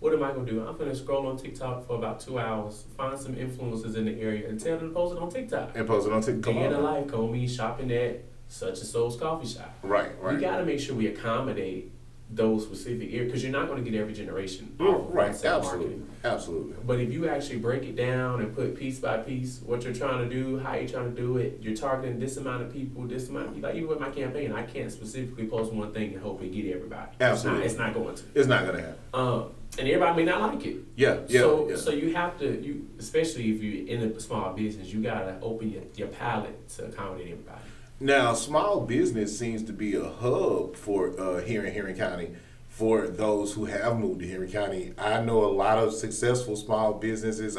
what am I gonna do? I'm gonna scroll on TikTok for about 2 hours, find some influencers in the area, and tell them to post it on TikTok. Day in the life, call me shopping at such and so's coffee shop. Right. You got to make sure we accommodate those specific areas, because you're not going to get every generation. Right, absolutely. But if you actually break it down and put piece by piece what you're trying to do, how you're trying to do it, you're targeting this amount of people, like even with my campaign, I can't specifically post one thing and hope it get everybody. Absolutely. It's not going to. It's not going to happen. And everybody may not like it. Yeah. So you have to, especially if you're in a small business, you got to open your palette to accommodate everybody. Now, small business seems to be a hub for here in Henry County for those who have moved to Henry County. I know a lot of successful small businesses.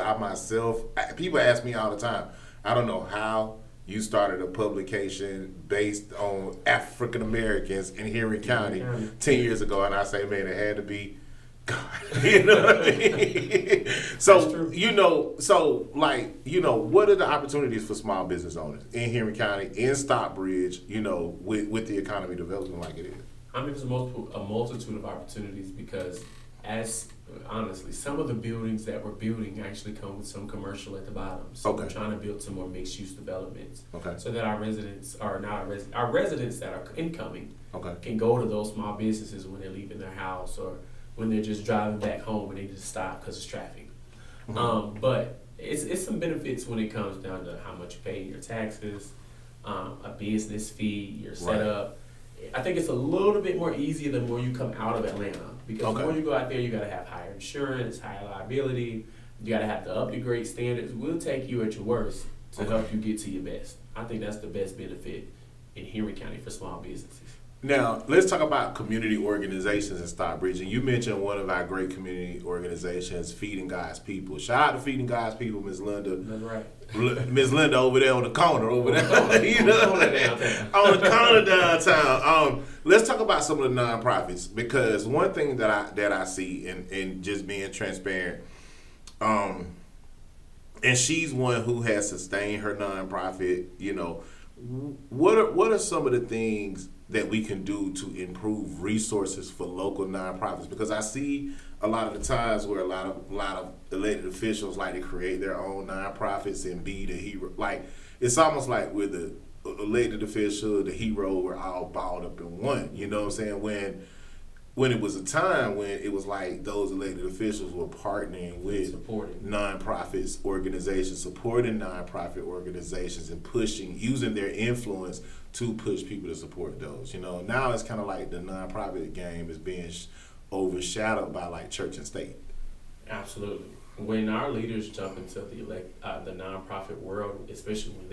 People ask me all the time, I don't know how you started a publication based on African Americans in Henry County 10 years ago. And I say, man, it had to be God. You know what I mean? So, what are the opportunities for small business owners in Henry County, in Stockbridge, with the economy developing like it is? I mean, there's a multitude of opportunities, because honestly, some of the buildings that we're building actually come with some commercial at the bottom. So we're trying to build some more mixed-use developments, so that our residents that are incoming can go to those small businesses when they're leaving their house, or when they're just driving back home and they just stop because it's traffic. But it's some benefits when it comes down to how much you pay your taxes, a business fee, your setup. I think it's a little bit more easier the more you come out of Atlanta, because the more you go out there, you got to have higher insurance, higher liability. You got to have to up your grade standards. We'll take you at your worst to help you get to your best. I think that's the best benefit in Henry County for small businesses. Now, let's talk about community organizations in Stockbridge. And you mentioned one of our great community organizations, Feeding God's People. Shout out to Feeding God's People, Ms. Linda. That's right. Ms. Linda over there on the corner, on the corner downtown. Let's talk about some of the nonprofits, because one thing that I see, in just being transparent, and she's one who has sustained her nonprofit. What are some of the things that we can do to improve resources for local nonprofits? Because I see a lot of the times where a lot of elected officials like to create their own nonprofits and be the hero. Like, it's almost like we're the elected official, the hero, we're all balled up in one. You know what I'm saying? When it was a time when it was like those elected officials were partnering with nonprofits organizations, supporting nonprofit organizations, and using their influence to push people to support those. Now it's kind of like the nonprofit game is being overshadowed by like church and state. Absolutely. When our leaders jump into the nonprofit world, especially when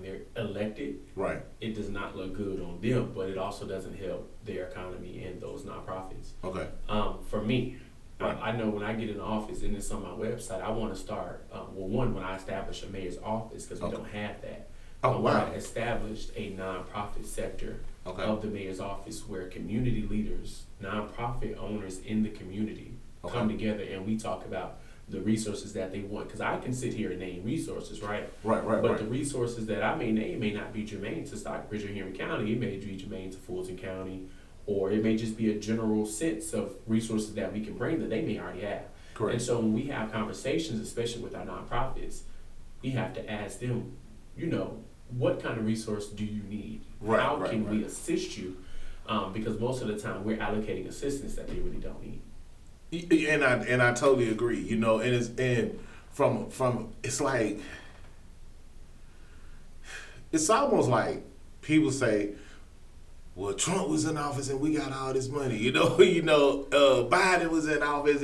they're elected, right, it does not look good on them, but it also doesn't help their economy and those nonprofits. Okay. For me, right. I know when I get in office, and it's on my website, I want to start, when I establish a mayor's office, because we don't have that. I want to establish a nonprofit sector of the mayor's office, where community leaders, nonprofit owners in the community come together, and we talk about the resources that they want. Because I can sit here and name resources, right? But the resources that I may name may not be germane to Stockbridge or Henry County. It may be germane to Fulton County, or it may just be a general sense of resources that we can bring that they may already have. Correct. And so when we have conversations, especially with our nonprofits, we have to ask them, what kind of resource do you need? Right, How right, can we right. assist you? Because most of the time we're allocating assistance that they really don't need. And I totally agree. You know, and from it's like it's almost like people say, well, Trump was in office and we got all this money. Biden was in office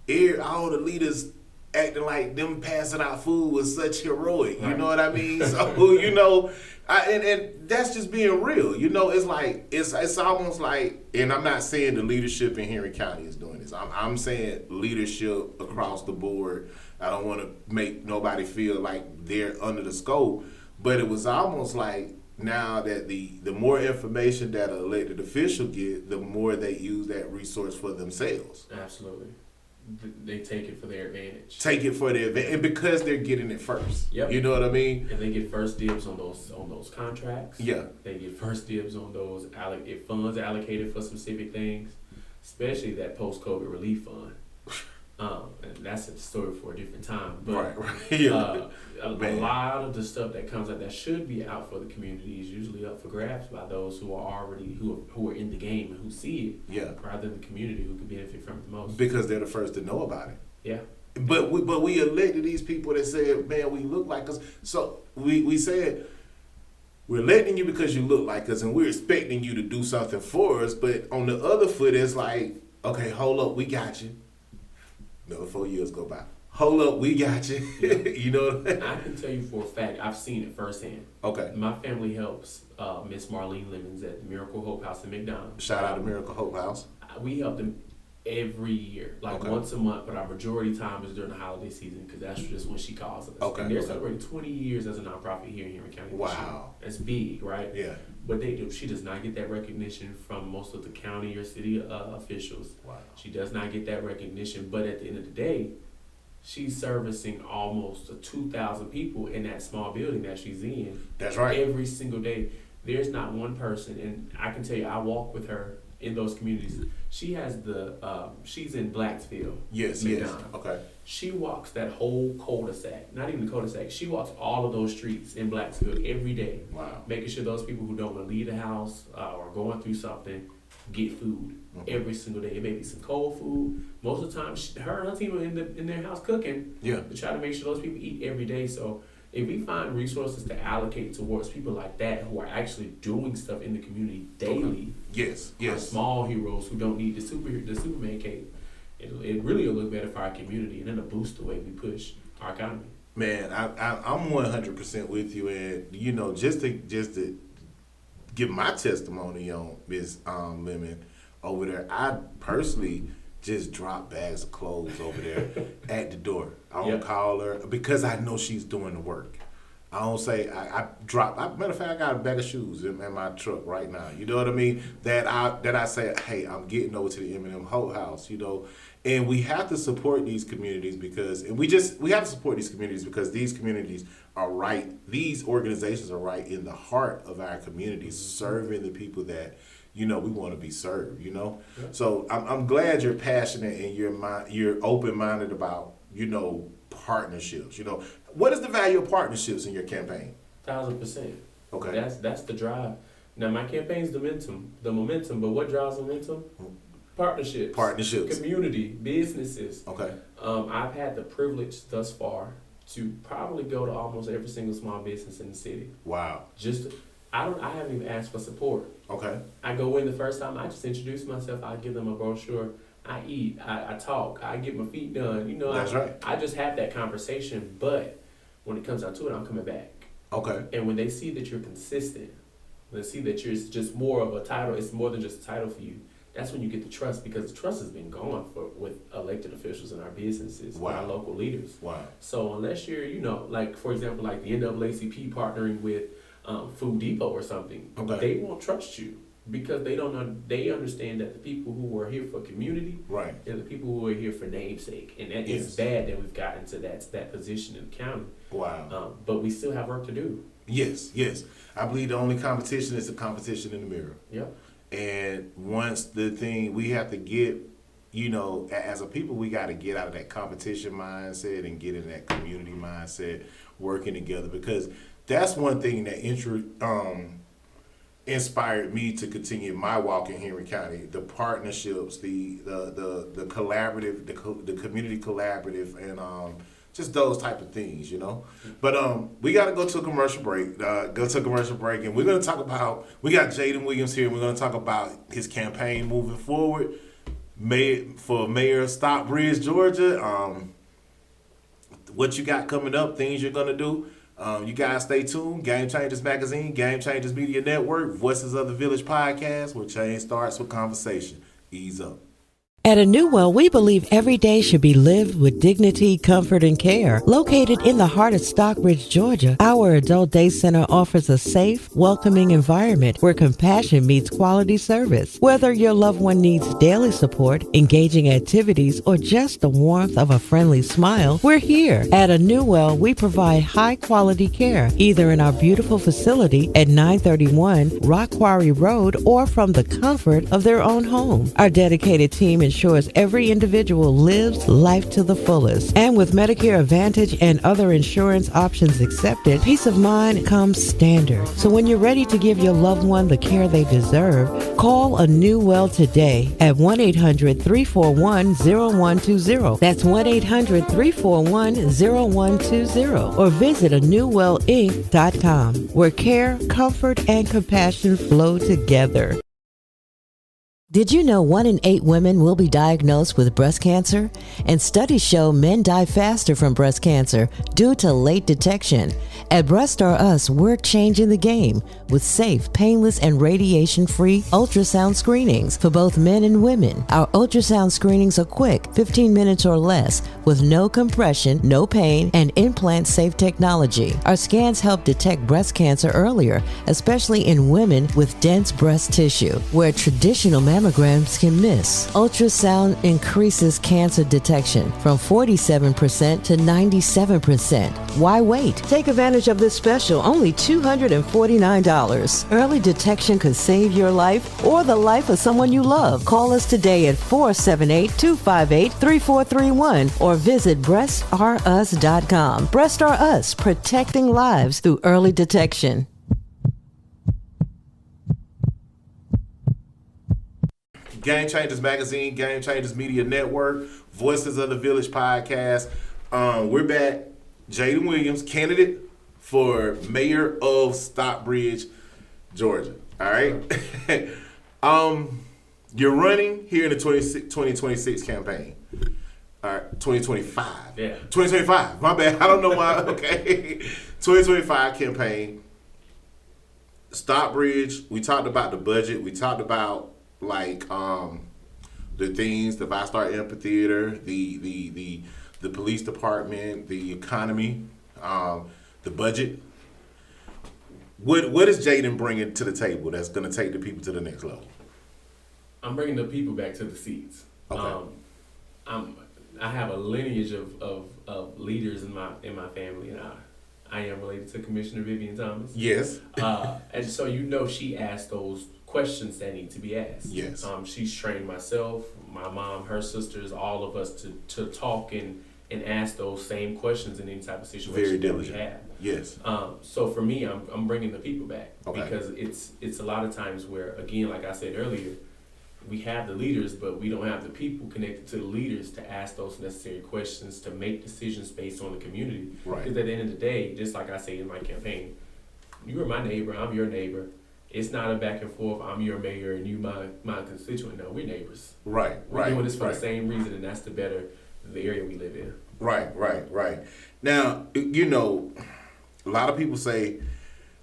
and all the leaders acting like them passing out food was such heroic. Right. You know what I mean? So and that's just being real. You know, it's like it's almost like, and I'm not saying the leadership in Henry County is doing this. I'm saying leadership across the board. I don't want to make nobody feel like they're under the scope, but it was almost like now that the more information that an elected official get, the more they use that resource for themselves. Absolutely. They take it for their advantage. Take it for their advantage, and because they're getting it first. Yep. You know what I mean? And they get first dibs on those contracts. Yeah. They get first dibs on those if funds are allocated for some civic things, especially that post-COVID relief fund. And that's a story for a different time. But Right. Yeah. a lot of the stuff that comes out that should be out for the community is usually up for grabs by those who are already who are in the game and who see it. Yeah. Rather than the community who could benefit from it the most. Because they're the first to know about it. Yeah. But we elected these people that said, man, we look like us. So we said, we're electing you because you look like us, and we're expecting you to do something for us. But on the other foot, it's like, okay, hold up, we got you. Another 4 years go by. Hold up, we got you. You know what I mean? I can tell you for a fact, I've seen it firsthand. Okay. My family helps Miss Marlene Lemons at the Miracle Hope House in McDonald's. Shout out to Miracle Hope House. We help them every year, like Okay. once a month, but our majority time is during the holiday season because that's just when she calls us. Okay, And they're okay. celebrating 20 years as a nonprofit here in Henry County. this year. Wow. That's big, right? Yeah. But she does not get that recognition from most of the county or city officials. Wow. She does not get that recognition, but at the end of the day, she's servicing almost 2,000 people in that small building that she's in. That's right. Every single day. There's not one person, and I can tell you, I walk with her in those communities. She has she's in Blacksville. Yes, McDonough. Okay. She walks that whole cul-de-sac, not even the cul-de-sac, she walks all of those streets in Blacksville every day. Wow. Making sure those people who don't want to leave the house or going through something get food every single day. It may be some cold food. Most of the time, her and her team are in their house cooking Yeah. to try to make sure those people eat every day. So if we find resources to allocate towards people like that who are actually doing stuff in the community daily, Yes. our Yes. small heroes who don't need the Superman cape, it really will look better for our community and it'll boost the way we push our economy. Man, I'm 100% with you, and you know, just to give my testimony on Ms. Lemon over there, I personally just drop bags of clothes over there at the door. I don't call her because I know she's doing the work. I don't say I drop. Matter of fact, I got a bag of shoes in my truck right now. You know what I mean? That I say, hey, I'm getting over to the M&M Hope House. You know, and we have to support these communities because we have to support these communities because these communities are right. These organizations are right in the heart of our communities, serving the people that we want to be served. You know, so I'm glad you're passionate and you're open minded about partnerships. You know, what is the value of partnerships in your campaign? 1,000%. Okay. That's the drive. Now my campaign's the momentum, but what drives momentum? Partnerships. Community, businesses. Okay. I've had the privilege thus far to probably go to almost every single small business in the city. Wow. I haven't even asked for support. Okay. I go in the first time, I just introduce myself, I give them a brochure, I eat, I talk, I get my feet done. That's right. I just have that conversation, but when it comes down to it, I'm coming back. Okay. And when they see that you're consistent, when they see that you're just more of a title, it's more than just a title for you, that's when you get the trust, because the trust has been gone with elected officials in our businesses, with our local leaders. Wow. So unless you're, like for example, like the NAACP partnering with Food Depot or something, they won't trust you because they understand that the people who are here for community, right, they're the people who are here for namesake, and that is bad that we've gotten to that position in the county. Wow. But we still have work to do. Yes. I believe the only competition is the competition in the mirror. Yep. And once the thing we have to get, as a people, we got to get out of that competition mindset and get in that community mindset, working together, because that's one thing that inspired me to continue my walk in Henry County. The partnerships, the collaborative, the community collaborative, and just those type of things, you know. But we got to go to a commercial break. And we're gonna talk about. We got Jayden Williams here. And we're gonna talk about his campaign moving forward, for mayor of Stockbridge, Georgia. What you got coming up? Things you're gonna do. You guys stay tuned. Game Changers Magazine, Game Changers Media Network, Voices of the Village podcast, where change starts with conversation. Ease up. At a New Well, we believe every day should be lived with dignity, comfort, and care. Located in the heart of Stockbridge, Georgia, our adult day center offers a safe, welcoming environment where compassion meets quality service. Whether your loved one needs daily support, engaging activities, or just the warmth of a friendly smile, we're here. At a New Well, we provide high-quality care, either in our beautiful facility at 931 Rock Quarry Road or from the comfort of their own home. Our dedicated team ensures every individual lives life to the fullest. And with Medicare Advantage and other insurance options accepted, peace of mind comes standard. So when you're ready to give your loved one the care they deserve, call a New Well today at 1-800-341-0120. That's 1-800-341-0120. Or visit anewwellinc.com, where care, comfort, and compassion flow together. Did you know 1 in 8 women will be diagnosed with breast cancer? And studies show men die faster from breast cancer due to late detection. At Breast Are Us, we're changing the game with safe, painless, and radiation-free ultrasound screenings for both men and women. Our ultrasound screenings are quick, 15 minutes or less, with no compression, no pain, and implant-safe technology. Our scans help detect breast cancer earlier, especially in women with dense breast tissue, where traditional mammograms can miss. Ultrasound increases cancer detection from 47% to 97%. Why wait? Take advantage of this special, only $249. Early detection could save your life or the life of someone you love. Call us today at 478-258-3431 or visit breastarus.com. Breast Are Us, protecting lives through early detection. Game Changers Magazine, Game Changers Media Network, Voices of the Village podcast. We're back. Jayden Williams, candidate for mayor of Stockbridge, Georgia. All right. You're running here in the 2026 campaign. All right, 2025. Yeah. 2025. My bad. I don't know why. Okay. 2025 campaign. Stockbridge. We talked about the budget. We talked about the things, the Vistar Amphitheater, the police department, the economy, the budget. What is Jayden bringing to the table that's going to take the people to the next level? I'm bringing the people back to the seats. Okay. I have a lineage of leaders in my family, and I am related to Commissioner Vivian Thomas. Yes. And so she asked those questions that need to be asked. Yes. She's trained myself, my mom, her sisters, all of us to talk and ask those same questions in any type of situation that we have. Yes. So for me, I'm bringing the people back, okay, because it's a lot of times where, again, like I said earlier, we have the leaders, but we don't have the people connected to the leaders to ask those necessary questions, to make decisions based on the community. Right. Because at the end of the day, just like I say in my campaign, you are my neighbor, I'm your neighbor. It's not a back and forth, I'm your mayor and you my constituent. No, we're neighbors. Right. We're doing this for the same reason, and that's to better the area we live in. Right. Now, a lot of people say,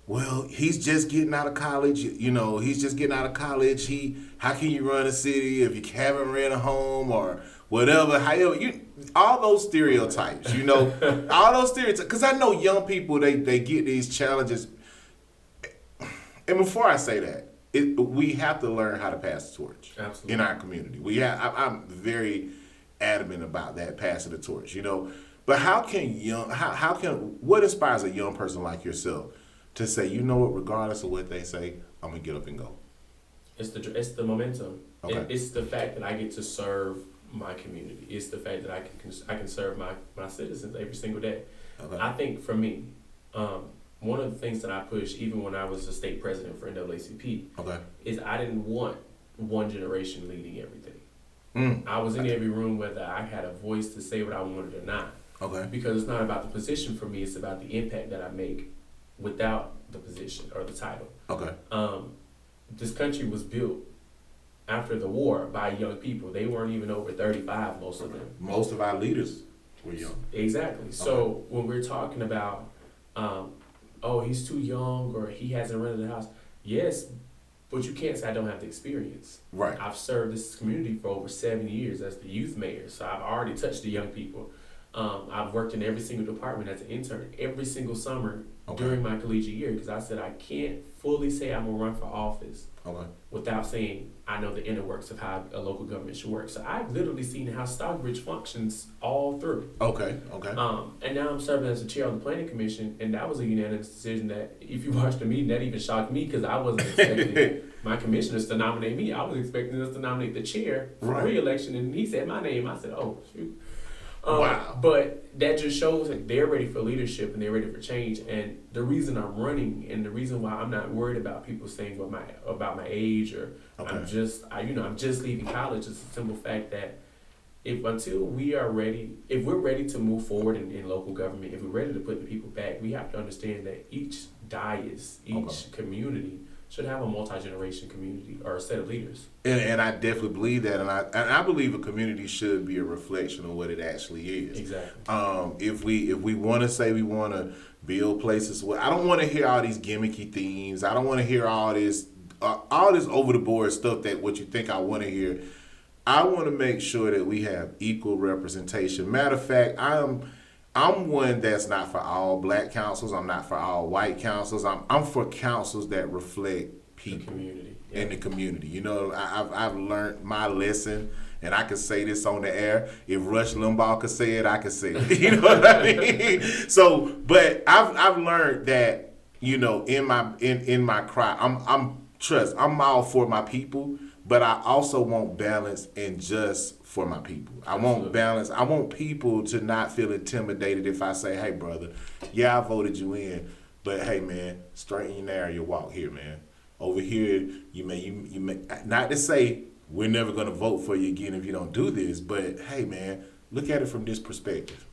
well, he's just getting out of college. He's just getting out of college. How can you run a city if you haven't ran a home or whatever? All those stereotypes, all those stereotypes. Because I know young people, they get these challenges. And before I say that, we have to learn how to pass the torch. Absolutely. In our community. I'm very adamant about that, passing the torch. But what inspires a young person like yourself to say, regardless of what they say, I'm gonna get up and go? It's the momentum. Okay. It's the fact that I get to serve my community. It's the fact that I can serve my citizens every single day. Okay. I think for me, one of the things that I pushed, even when I was a state president for NAACP, is I didn't want one generation leading everything. I was in every room whether I had a voice to say what I wanted or not. Because it's not about the position for me, it's about the impact that I make without the position or the title. This country was built after the war by young people. They weren't even over 35, most of them. Most of our leaders were young. Exactly. So when we're talking about, oh, he's too young or he hasn't rented a house, yes, but you can't say I don't have the experience. Right. I've served this community for over 7 years as the youth mayor, so I've already touched the young people. I've worked in every single department as an intern every single summer during my collegiate year, because I said I can't fully say I'm going to run for office without saying I know the inner works of how a local government should work. So I've literally seen how Stockbridge functions all through. And now I'm serving as the chair on the planning commission, and that was a unanimous decision that, if you watched the meeting, that even shocked me, because I wasn't expecting my commissioners to nominate me. I was expecting us to nominate the chair for re-election, and he said my name. I said, oh, shoot. Wow. But that just shows that they're ready for leadership and they're ready for change. And the reason I'm running, and the reason why I'm not worried about people saying about my age or I'm just leaving college, is the simple fact that until we are ready, if we're ready to move forward in local government, if we're ready to put the people back, we have to understand that each community should have a multi-generation community or a set of leaders. And I definitely believe that, and I believe a community should be a reflection of what it actually is. Exactly. If we want to say we want to build places, I don't want to hear all these gimmicky themes. I don't want to hear all this over the board stuff that what you think I want to hear. I want to make sure that we have equal representation. Matter of fact, I'm one that's not for all black councils. I'm not for all white councils. I'm for councils that reflect people in the community. You know, I've learned my lesson, and I can say this on the air. If Rush Limbaugh could say it, I could say it. You know what I mean? So, but I've learned that, you know, in my cry, I'm all for my people, but I also want balance and just for my people. I want balance. I want people to not feel intimidated if I say, hey, brother, yeah, I voted you in, but hey, man, straighten your narrow your walk here, man. Over here, you may, not to say we're never going to vote for you again if you don't do this, but hey, man, look at it from this perspective.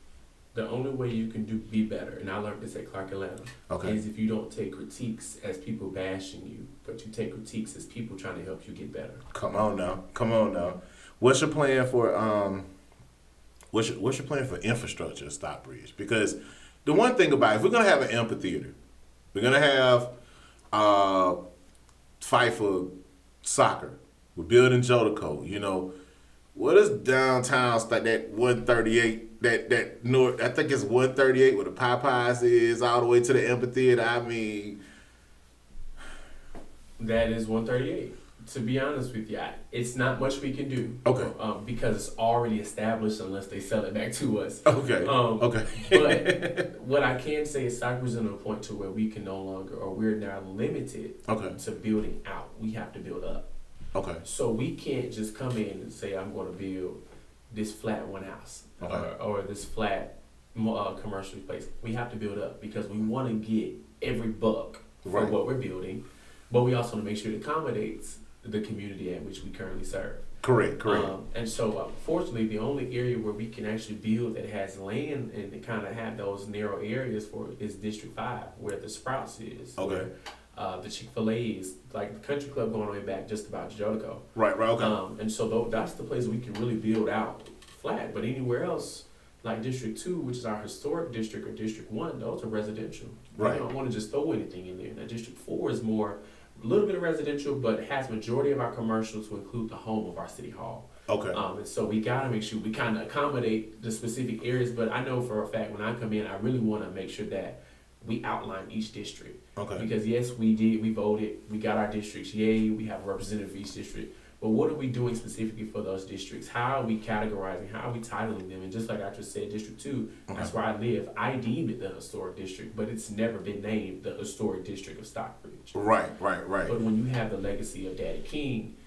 The only way you can be better, and I learned this at Clark Atlanta, is if you don't take critiques as people bashing you, but you take critiques as people trying to help you get better. Come on now. What's your plan for what's your plan for infrastructure at Stockbridge? Because the one thing about it, if we're gonna have an amphitheater, we're gonna have fight for soccer, we're building Jodico, you know, what is downtown that 138, that north, I think it's 138 where the Popeyes is, all the way to the amphitheater. I mean, that is 138. To be honest with you, it's not much we can do. Because it's already established unless they sell it back to us. But what I can say is Stockbridge is at a point to where we can no longer, or we're now limited to building out. We have to build up. So we can't just come in and say, I'm going to build this flat one house or this flat commercial place. We have to build up because we want to get every buck for what we're building, but we also want to make sure it accommodates the community at which we currently serve. Correct. And so, fortunately, the only area where we can actually build that has land and kind of have those narrow areas for is District 5, where the Sprouts is. Where, the Chick-fil-A is, like the country club going way back just about Jodico. And so that's the place we can really build out flat. But anywhere else, like District 2, which is our historic district, or District 1, those are residential. We don't want to just throw anything in there. Now, District 4 is more a little bit of residential, but has majority of our commercial to include the home of our city hall. And so we got to make sure we kind of accommodate the specific areas. But I know for a fact when I come in, I really want to make sure that we outline each district. Because yes, we voted, we got our districts, yay, we have a representative for each district. But what are we doing specifically for those districts? How are we categorizing? How are we titling them? And just like I just said, District 2, that's where I live. I deemed it the historic district, but it's never been named the historic district of Stockbridge. Right. But when you have the legacy of Daddy King,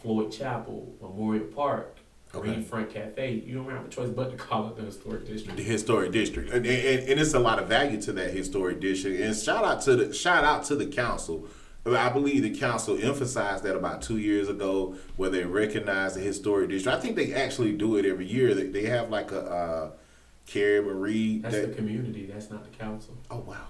Floyd Chapel, Memorial Park, Greenfront Cafe, you don't have a choice but to call it the historic district. The historic district, and it's a lot of value to that historic district. And shout out to the council. I believe the council emphasized that about 2 years ago, where they recognized the historic district. I think they actually do it every year. They have like a Carrie Marie. That's the community. That's not the council. Oh wow.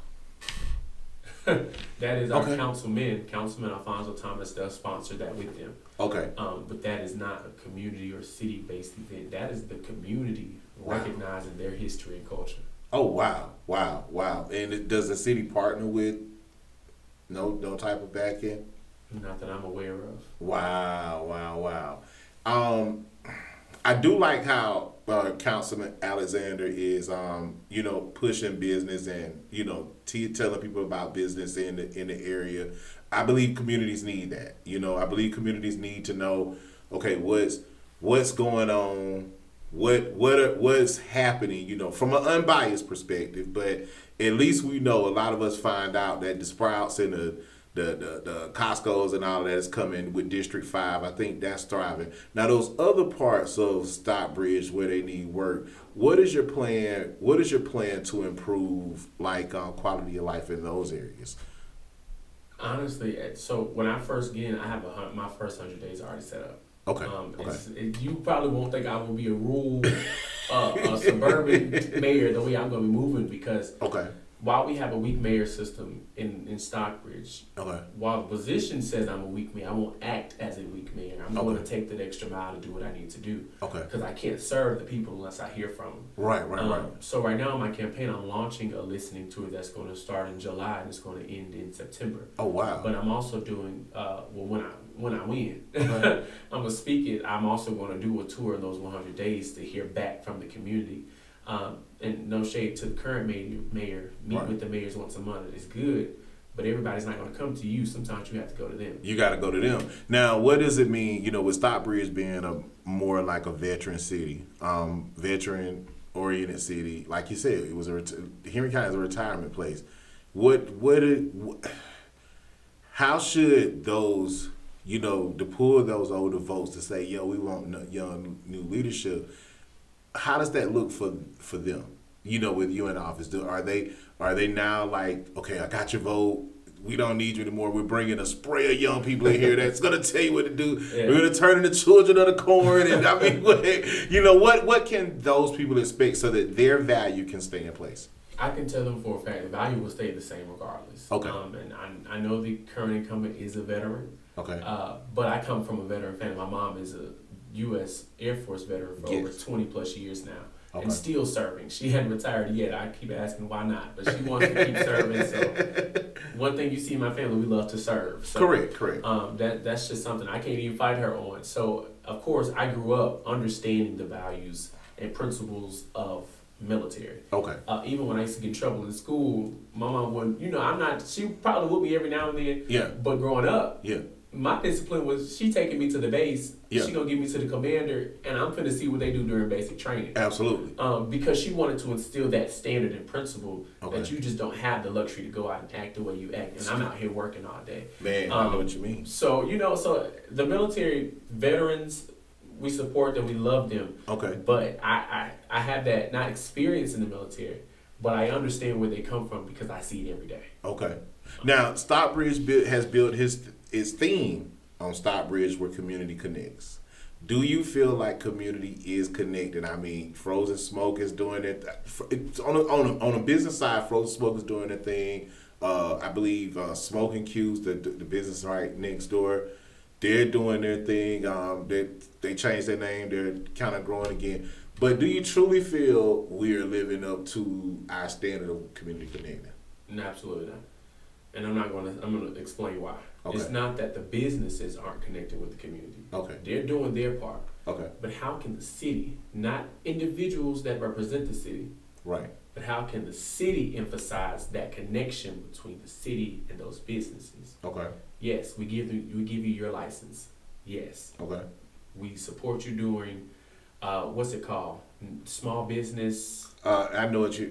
That is our councilman. Councilman Alfonso Thomas does sponsor that with them. Okay. But that is not a community or city-based event. That is the community recognizing their history and culture. Oh wow. And does the city partner with no type of back end? Not that I'm aware of. Wow. I do like how Councilman Alexander is, pushing business and telling people about business in the area. I believe communities need that. I believe communities need to know, okay, what's going on, what's happening, from an unbiased perspective. But at least we know, a lot of us find out that the Sprouts and the Costco's and all of that is coming with District 5. I think that's thriving. Now, those other parts of Stockbridge where they need work, what is your plan? What is your plan to improve quality of life in those areas? Honestly, so when I first get in, I have my first 100 days already set up. Okay. You probably won't think I will be a suburban mayor the way I'm going to be moving, because while we have a weak mayor system in Stockbridge, while the position says I'm a weak mayor, I won't act as a weak mayor. I'm going to take that extra mile to do what I need to do. Because I can't serve the people unless I hear from them. Right. So right now in my campaign, I'm launching a listening tour that's going to start in July and it's going to end in September. Oh wow! But I'm also doing when I win, I'm gonna speak it. I'm also going to do a tour in those 100 days to hear back from the community. And no shade to the current mayor. Meet with the mayors once a month. It's good, but everybody's not going to come to you. Sometimes you have to go to them. You got to go to them. Now, what does it mean, with Stockbridge being a more like a veteran city, veteran-oriented city? Like you said, it was Henry County is a retirement place. How should those, to pull those older votes to say, we want young, new leadership? How does that look for them? With you in office, are they now like, okay, I got your vote. We don't need you anymore. We're bringing a spray of young people in here that's gonna tell you what to do. Yeah. We're gonna turn into children of the corn, and I mean, what can those people expect so that their value can stay in place? I can tell them for a fact the value will stay the same regardless. Okay. And I know the current incumbent is a veteran. Okay. But I come from a veteran family. My mom is a U.S. Air Force veteran for over 20 plus years now. And still serving. She hadn't retired yet. I keep asking why not, but she wants to keep serving. So one thing you see in my family, we love to serve. So, correct. That's just something I can't even fight her on. So of course I grew up understanding the values and principles of military. Okay. Even when I used to get in trouble in school, my mom wouldn't. She probably would be every now and then. Yeah. But growing up. Yeah. My discipline was she taking me to the base. Yeah. She gonna give me to the commander, and I'm finna see what they do during basic training. Absolutely. Because she wanted to instill that standard and principle that you just don't have the luxury to go out and act the way you act. And I'm out here working all day. Man, I know what you mean. So so the military veterans, we support them, we love them. Okay. But I have that not experience in the military, but I understand where they come from because I see it every day. Okay. Now Stockbridge has built its theme on Stockbridge where community connects. Do you feel like community is connected? I mean, Frozen Smoke is doing it. On a business side, Frozen Smoke is doing their thing. I believe Smoking Q's, the business right next door, they're doing their thing. They changed their name. They're kind of growing again. But do you truly feel we're living up to our standard of community connecting? No, absolutely not. And I'm going to explain why. Okay. It's not that the businesses aren't connected with the community. Okay. They're doing their part. Okay. But how can the city, not individuals that represent the city, right? But how can the city emphasize that connection between the city and those businesses? Okay. Yes, we give you your license. Yes. Okay. We support you during what's it called? Small business. I know what you're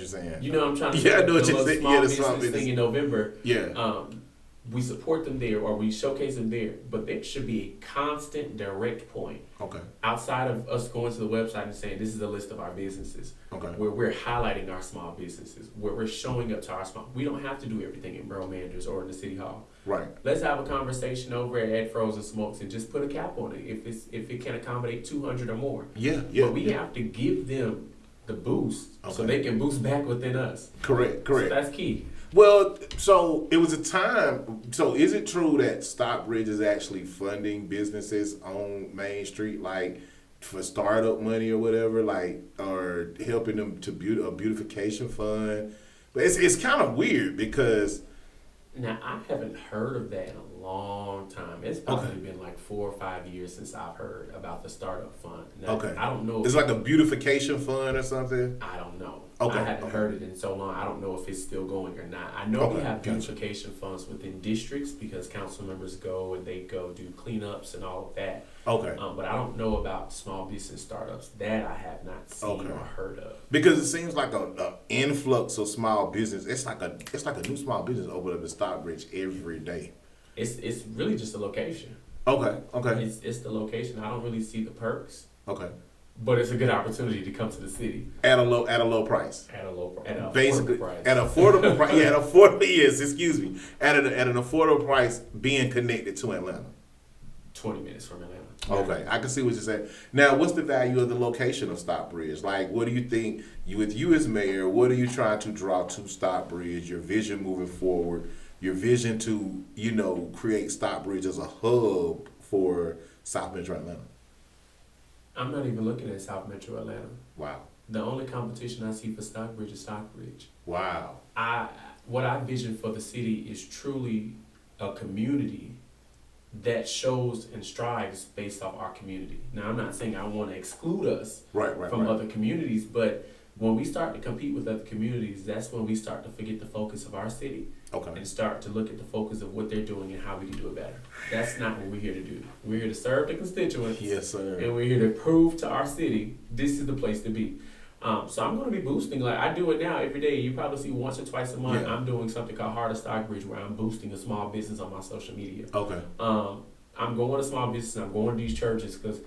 saying. I'm trying to. Yeah, I know what you're saying. Small business thing in November. Yeah. we support them there or we showcase them there, but there should be a constant direct point. Okay. Outside of us going to the website and saying this is a list of our businesses, Okay. where we're highlighting our small businesses, where we're showing up to our small. We don't have to do everything in Borough Managers or in the City Hall. Right. Let's have a conversation over at Frozen Smokes and just put a cap on it if it can accommodate 200 or more. Yeah. But we have to give them the boost so they can boost back within us. Correct. So that's key. Well, so it was a time. So is it true that Stockbridge is actually funding businesses on Main Street, like for startup money or whatever, like, or helping them to a beautification fund? But it's kind of weird because. Now, I haven't heard of that in a long time. It's probably been like 4 or 5 years since I've heard about the startup fund. Now, I don't know. It's like a beautification fund or something? I don't know. Okay. I haven't heard it in so long. I don't know if it's still going or not. I know we have beautification funds within districts because council members go and they go do cleanups and all of that. Okay. But I don't know about small business startups. That I have not seen or heard of. Because it seems like a influx of small business. It's like a new small business open up in Stockbridge every day. It's really just a location. Okay. It's the location. I don't really see the perks. Okay. But it's a good opportunity to come to the city at a low price. At an basically affordable price. At affordable price. Yeah, at affordable. Yes, excuse me. At an affordable price, being connected to Atlanta. 20 minutes from Atlanta. Okay, I can see what you're saying. Now, what's the value of the location of Stockbridge? Like, what do you think, with you as mayor, what are you trying to draw to Stockbridge, your vision moving forward, your vision to, create Stockbridge as a hub for South Metro Atlanta? I'm not even looking at South Metro Atlanta. Wow. The only competition I see for Stockbridge is Stockbridge. Wow. What I vision for the city is truly a community that shows and strives based off our community. Now, I'm not saying I want to exclude us from other communities, but when we start to compete with other communities, that's when we start to forget the focus of our city and start to look at the focus of what they're doing and how we can do it better. That's not what we're here to do. We're here to serve the constituents. Yes, sir. And we're here to prove to our city this is the place to be. So I'm going to be boosting, like I do it now every day. You probably see once or twice a month, I'm doing something called Heart of Stockbridge where I'm boosting a small business on my social media. Okay. I'm going to small business and I'm going to these churches because,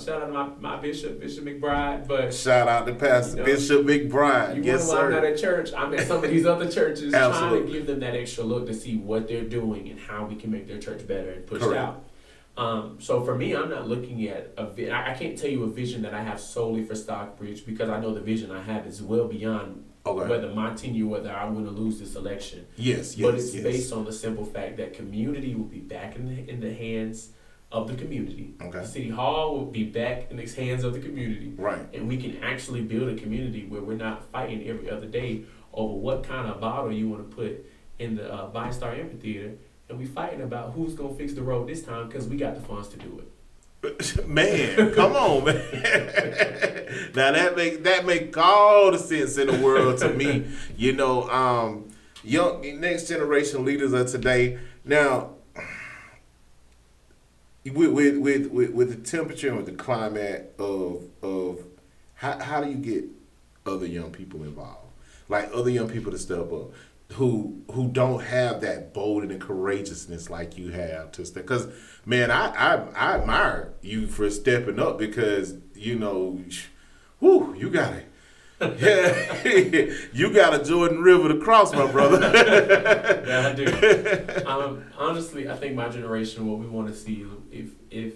shout out to my Bishop McBride. But shout out to Pastor Bishop McBride. Yes, sir. I'm not at church. I'm at some of these other churches trying to give them that extra look to see what they're doing and how we can make their church better and push it out. So for me, I'm not looking at I can't tell you a vision that I have solely for Stockbridge because I know the vision I have is well beyond whether my tenure, whether I win or lose this election. Yes. But it's based on the simple fact that community will be back in the hands of the community. Okay. City Hall will be back in the hands of the community. Right. And we can actually build a community where we're not fighting every other day over what kind of bottle you want to put in the ViStar Amphitheater. And we fighting about who's gonna fix the road this time because we got the funds to do it. Man, come on, man. Now that make all the sense in the world to me. Young next generation leaders of today. Now, with the temperature and with the climate of how do you get other young people involved, like other young people to step up? Who don't have that bold and courageousness like you have to step. Because, man, I admire you for stepping up because, you got it. Yeah, you got a Jordan River to cross, my brother. Yeah, I do. Honestly, I think my generation, what we want to see, if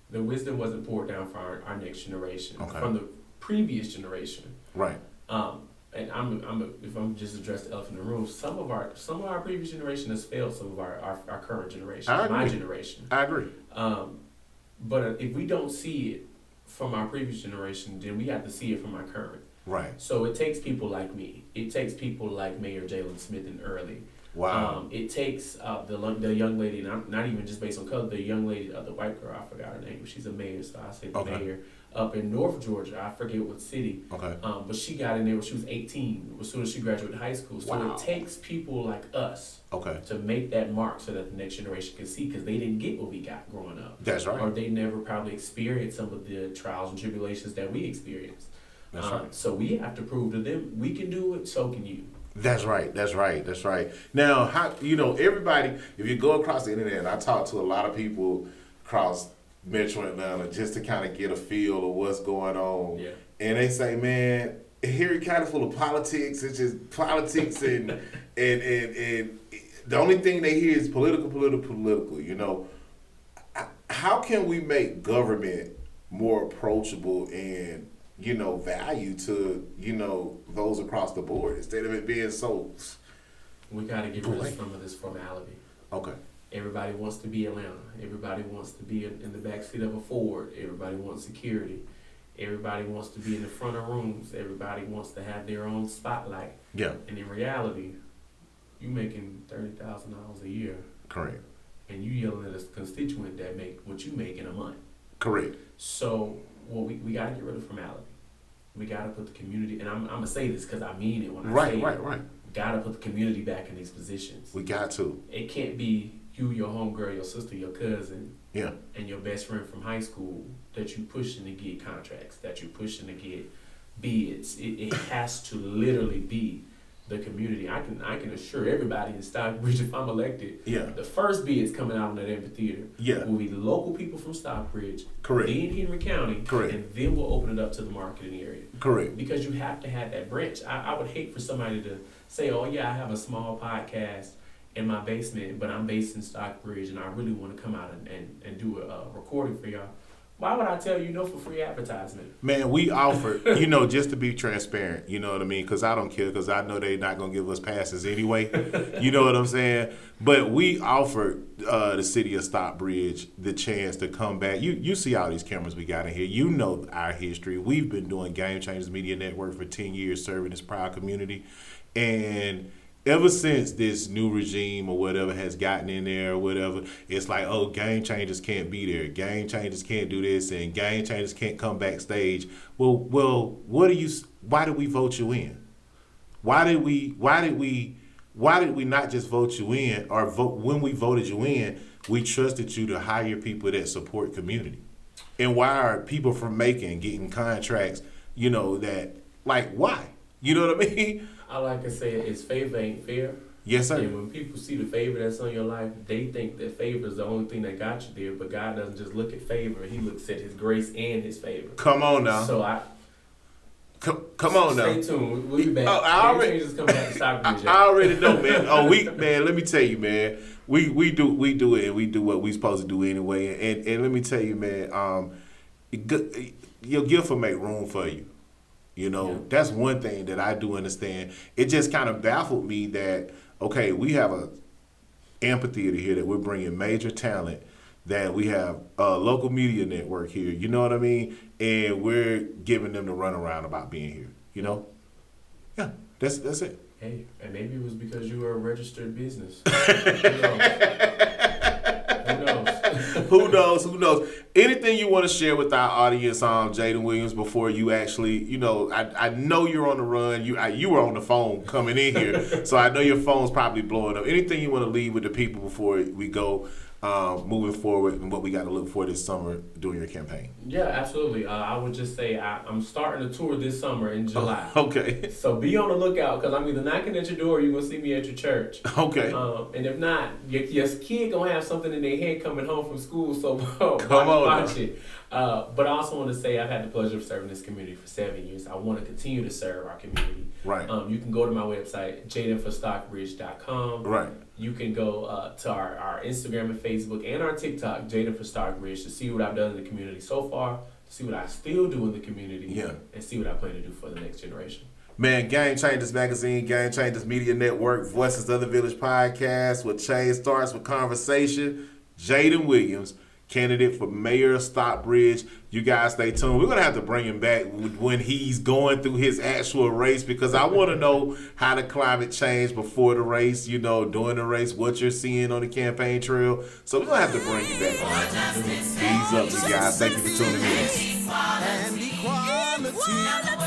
the wisdom wasn't poured down for our next generation, from the previous generation. Right. And if I'm just address the elephant in the room, some of our previous generation has failed some of our current generation, my generation. I agree. But if we don't see it from our previous generation, then we have to see it from our current. Right. So it takes people like me. It takes people like Mayor Jaylen Smith and Early. Wow. It takes the young lady, and not even just based on color, the young lady, the white girl, I forgot her name. She's a mayor, so I say the mayor. Up in North Georgia, I forget what city. Okay. But she got in there when she was 18, as soon as she graduated high school. So it takes people like us to make that mark so that the next generation can see, because they didn't get what we got growing up. That's right. Or they never probably experienced some of the trials and tribulations that we experienced. That's right. So we have to prove to them we can do it, so can you. That's right. That's right. That's right. Now, how everybody? If you go across the internet, and I talk to a lot of people across Metro Atlanta just to kind of get a feel of what's going on. Yeah. And they say, man, here it's kind of full of politics. It's just politics and and the only thing they hear is political. You know, how can we make government more approachable and value to those across the board instead of it being so? We got to get rid of some of this formality. Okay. Everybody wants to be Atlanta. Everybody wants to be in the backseat of a Ford. Everybody wants security. Everybody wants to be in the front of rooms. Everybody wants to have their own spotlight. Yeah. And in reality, you making $30,000 a year. Correct. And you yelling at a constituent that make what you make in a month. Correct. So, we got to get rid of formality. We got to put the community, and I'm going to say this because I mean it when I say it. Right. We got to put the community back in these positions. We got to. It can't be you, your homegirl, your sister, your cousin, yeah, and your best friend from high school that you pushing to get contracts, that you pushing to get bids. It has to literally be the community. I can assure everybody in Stockbridge, if I'm elected, the first bids coming out in that amphitheater will be the local people from Stockbridge, correct, then Henry County, correct, and then we'll open it up to the marketing area, correct. Because you have to have that branch. I would hate for somebody to say, oh yeah, I have a small podcast in my basement, but I'm based in Stockbridge and I really want to come out and do a recording for y'all. Why would I tell you no for free advertisement? Man, we offer, just to be transparent, you know what I mean? Because I don't care, because I know they're not going to give us passes anyway. You know what I'm saying? But we offered the City of Stockbridge the chance to come back. You see all these cameras we got in here. You know our history. We've been doing Game Changers Media Network for 10 years, serving this proud community. And ever since this new regime or whatever has gotten in there or whatever, it's like, oh, Game Changers can't be there. Game Changers can't do this, and Game Changers can't come backstage. Well, why did we vote you in? Why did we not just vote you in, or when we voted you in, we trusted you to hire people that support community? And why are people from Macon getting contracts, why? You know what I mean? I like to say it's favor ain't fair. Yes, sir. And when people see the favor that's on your life, they think that favor is the only thing that got you there. But God doesn't just look at favor; He looks at His grace and His favor. Come on now. So come on now. Stay tuned. We'll be back. I already know, man. Man, let me tell you, man. We do it, and we do what we supposed to do anyway. And let me tell you, man. Your gift will make room for you. That's one thing that I do understand. It just kind of baffled me that, okay, we have a amphitheater here that we're bringing major talent, that we have a local media network here, you know what I mean? And we're giving them the runaround about being here, Yeah, that's it. Hey, and maybe it was because you were a registered business. Who knows? Who knows? Anything you want to share with our audience, Jayden Williams, before you actually, I know you're on the run. You were on the phone coming in here, so I know your phone's probably blowing up. Anything you want to leave with the people before we go moving forward and what we got to look for this summer during your campaign? Yeah, absolutely. I would just say I'm starting a tour this summer in July. Okay. So be on the lookout, because I'm either knocking at your door or you're going to see me at your church. Okay. And if not, your kid going to have something in their head coming home from school, so watch it. But I also want to say I've had the pleasure of serving this community for 7 years. I want to continue to serve our community. Right. You can go to my website, jaydenforstockbridge.com. Right. You can go to our Instagram and Facebook and our TikTok, Jayden for Stockbridge, to see what I've done in the community so far, to see what I still do in the community, and see what I plan to do for the next generation. Man, Game Changers Magazine, Game Changers Media Network, Voices of the Village podcast, where change starts with conversation. Jayden Williams, candidate for mayor of Stockbridge. You guys stay tuned. We're going to have to bring him back when he's going through his actual race, because I want to know how the climate changed before the race, during the race, what you're seeing on the campaign trail. So we're going to have to bring you back on. Ease up, you guys. Thank you for tuning in. And equality.